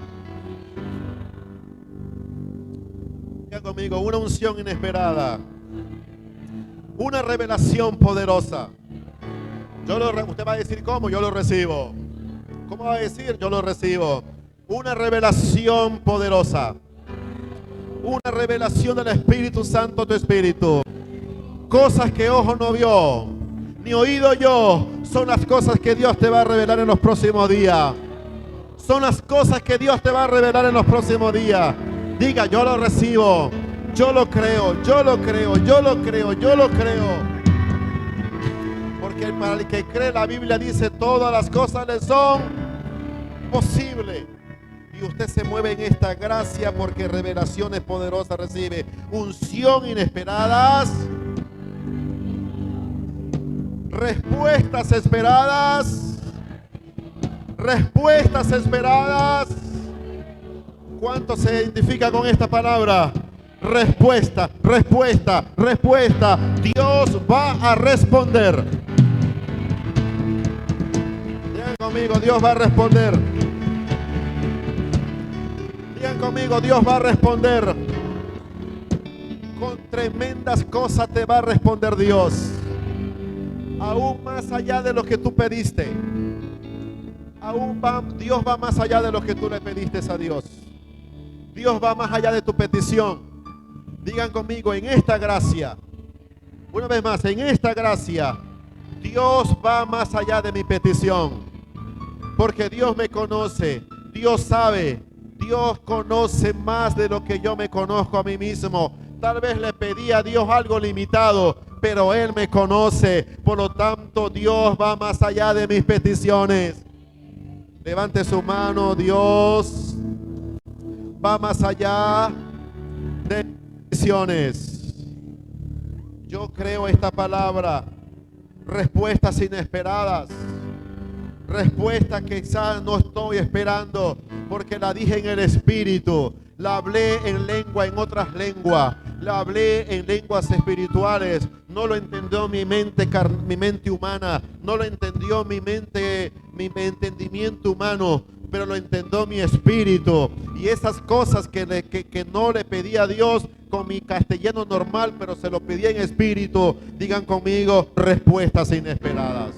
Digan conmigo: una unción inesperada. Una revelación poderosa. Usted va a decir cómo, yo lo recibo. ¿Cómo va a decir? Yo lo recibo. Una revelación poderosa. Una revelación del Espíritu Santo a tu espíritu. Cosas que ojo no vio, ni oído yo, son las cosas que Dios te va a revelar en los próximos días. Son las cosas que Dios te va a revelar en los próximos días. Diga, yo lo recibo, yo lo creo, yo lo creo, yo lo creo, yo lo creo. Porque para el que cree, la Biblia dice, todas las cosas le son posibles. Y usted se mueve en esta gracia porque revelaciones poderosas recibe. Unción inesperadas. Respuestas esperadas. Respuestas esperadas. ¿Cuánto se identifica con esta palabra? Respuesta, respuesta, respuesta. Dios va a responder. Digan conmigo, Dios va a responder. Digan conmigo, Dios va a responder. Con tremendas cosas te va a responder Dios. Aún más allá de lo que tú pediste. Dios va más allá de lo que tú le pediste a Dios. Dios va más allá de tu petición. Digan conmigo, en esta gracia, una vez más, en esta gracia, Dios va más allá de mi petición. Porque Dios me conoce, Dios sabe, Dios conoce más de lo que yo me conozco a mí mismo. Tal vez le pedí a Dios algo limitado, pero Él me conoce. Por lo tanto, Dios va más allá de mis peticiones. Levante su mano. Dios va más allá de mis peticiones. Yo creo esta palabra. Respuestas inesperadas. Respuesta que quizás no estoy esperando, porque la dije en el Espíritu. La hablé en lengua, en otras lenguas. La hablé en lenguas espirituales. No lo entendió mi mente humana. No lo entendió mi entendimiento humano. Pero lo entendió mi espíritu. Y esas cosas que no le pedí a Dios con mi castellano normal, pero se lo pedí en espíritu. Digan conmigo, respuestas inesperadas.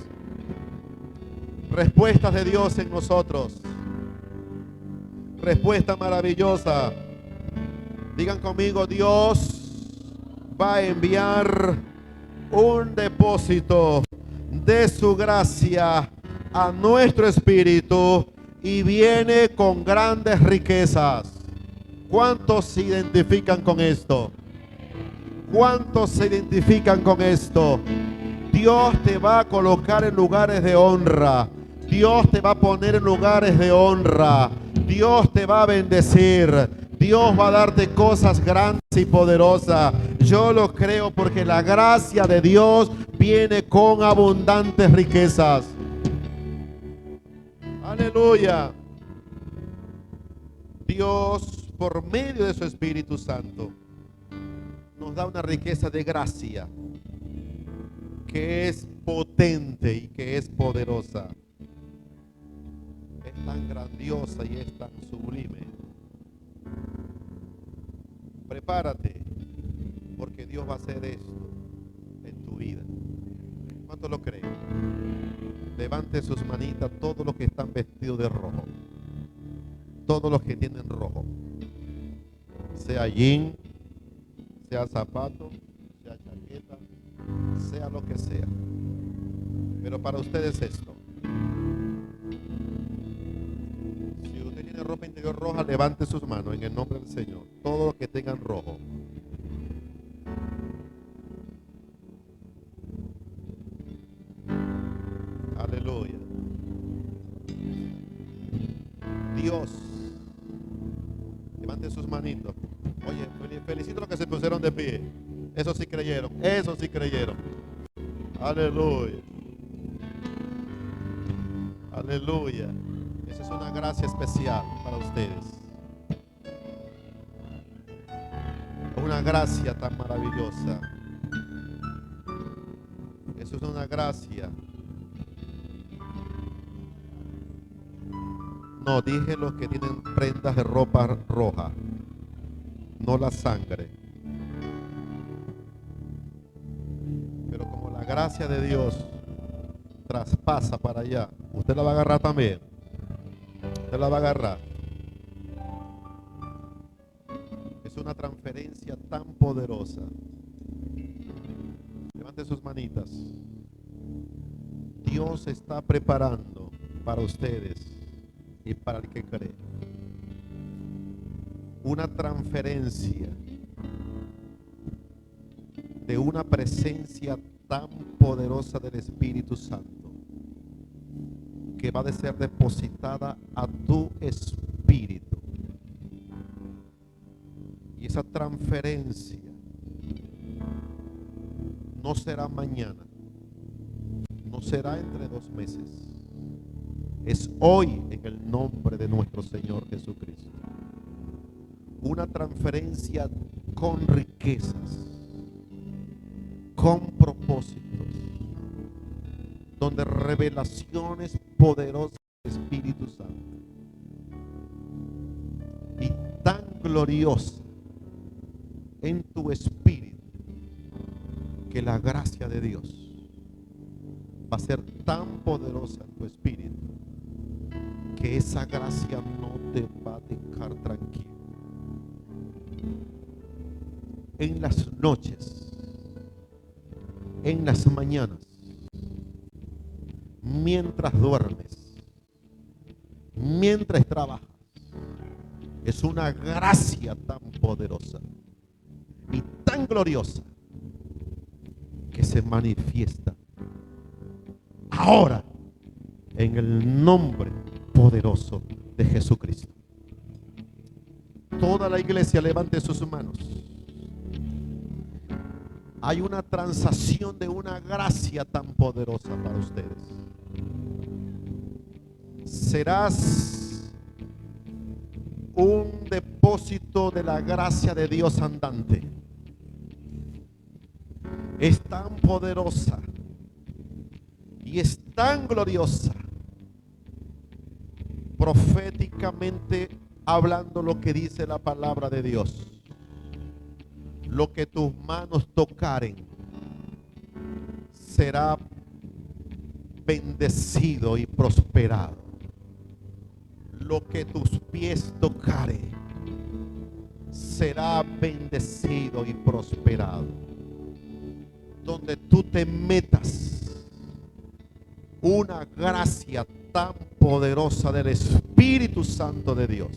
Respuestas de Dios en nosotros. Respuesta maravillosa. Digan conmigo, Dios va a enviar un depósito de su gracia a nuestro espíritu y viene con grandes riquezas. ¿Cuántos se identifican con esto? ¿Cuántos se identifican con esto? Dios te va a colocar en lugares de honra. Dios te va a poner en lugares de honra. Dios te va a bendecir. Dios va a darte cosas grandes y poderosas. Yo lo creo porque la gracia de Dios viene con abundantes riquezas. Aleluya. Dios, por medio de su Espíritu Santo, nos da una riqueza de gracia que es potente y que es poderosa. Es tan grandiosa y es tan sublime. Prepárate, porque Dios va a hacer esto en tu vida. ¿Cuánto lo creen? Levante sus manitas todos los que están vestidos de rojo. Todos los que tienen rojo. Sea jean, sea zapato, sea chaqueta, sea lo que sea. Pero para ustedes esto. Si usted tiene ropa interior roja, levante sus manos en el nombre del Señor. Todos los que tengan rojo. Aleluya. Dios. Levante sus manitos. Oye, felicito a los que se pusieron de pie. Eso sí creyeron. Eso sí creyeron. Aleluya. Aleluya. Esa es una gracia especial para ustedes. Una gracia tan maravillosa. Eso es una gracia. No, dije los que tienen prendas de ropa roja, no la sangre. Pero como la gracia de Dios traspasa para allá, usted la va a agarrar también. Usted la va a agarrar. Es una transferencia tan poderosa. Levante sus manitas. Dios está preparando para ustedes y para el que cree una transferencia de una presencia tan poderosa del Espíritu Santo que va a ser depositada a tu espíritu. Y esa transferencia no será mañana, no será entre 2 meses, es hoy en el nombre de nuestro Señor Jesucristo. Una transferencia con riquezas, con propósitos, donde revelaciones poderosas del Espíritu Santo y tan gloriosa en tu espíritu, que la gracia de Dios va a ser tan poderosa en tu espíritu que esa gracia no te va a dejar tranquilo. En las noches, en las mañanas, mientras duermes, mientras trabajas, es una gracia tan poderosa y tan gloriosa que se manifiesta ahora en el nombre poderoso de Jesucristo. Toda la iglesia levante sus manos. Hay una transacción de una gracia tan poderosa para ustedes. Serás un depósito de la gracia de Dios andante. Es tan poderosa y es tan gloriosa, proféticamente hablando lo que dice la palabra de Dios. Lo que tus manos tocaren será bendecido y prosperado. Lo que tus pies tocaren será bendecido y prosperado. Donde tú te metas, una gracia tan poderosa del Espíritu Santo de Dios,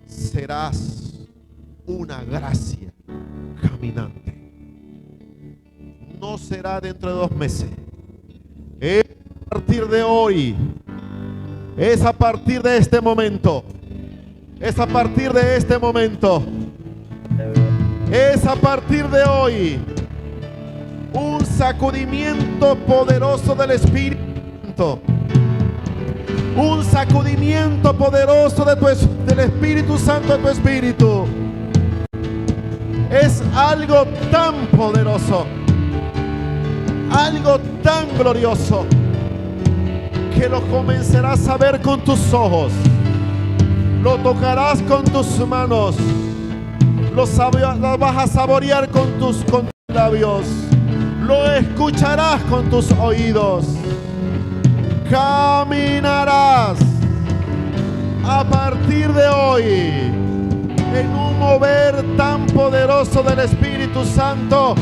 serás una gracia caminante. No será dentro de 2 meses, es a partir de hoy, es a partir de este momento, es a partir de este momento, es a partir de hoy. Un sacudimiento poderoso del Espíritu Santo, un sacudimiento poderoso del Espíritu Santo de tu espíritu. Es algo tan poderoso, algo tan glorioso, que lo comenzarás a ver con tus ojos, lo tocarás con tus manos, lo vas a saborear con tus labios, lo escucharás con tus oídos, caminarás a partir de hoy en un mover tan poderoso del Espíritu Santo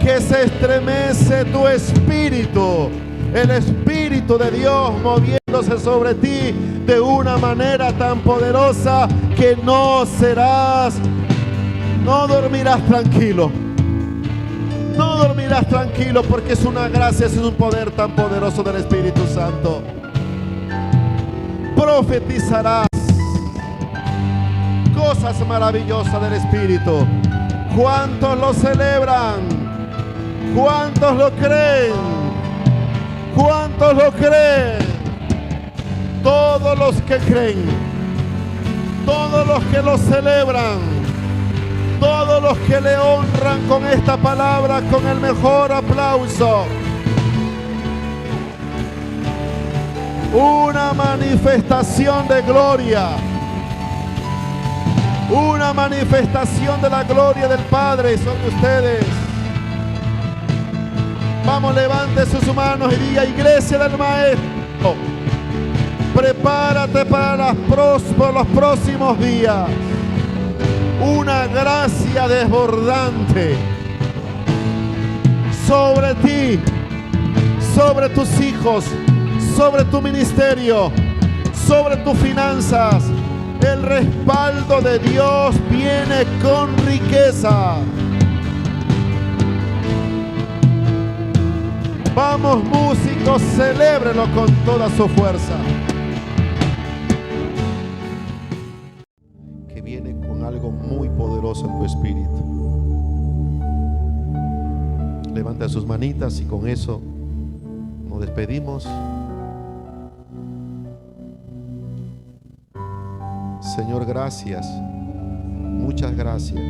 que se estremece tu espíritu, el Espíritu de Dios moviéndose sobre ti de una manera tan poderosa que no dormirás tranquilo. No dormirás tranquilo, porque es una gracia, es un poder tan poderoso del Espíritu Santo. Profetizarás cosas maravillosas del Espíritu. ¿Cuántos lo celebran? ¿Cuántos lo creen? ¿Cuántos lo creen? Todos los que creen, todos los que lo celebran, todos los que le honran con esta palabra, con el mejor aplauso. Una manifestación de gloria, una manifestación de la gloria del Padre sobre ustedes. Vamos, levante sus manos y diga: iglesia del Maestro, prepárate para por los próximos días. Una gracia desbordante sobre ti, sobre tus hijos, sobre tu ministerio, sobre tus finanzas. El respaldo de Dios viene con riqueza. Vamos, músicos, celébrelo con toda su fuerza. Que viene con algo muy poderoso en tu espíritu. Levanta sus manitas y con eso nos despedimos. Señor, gracias. Muchas gracias.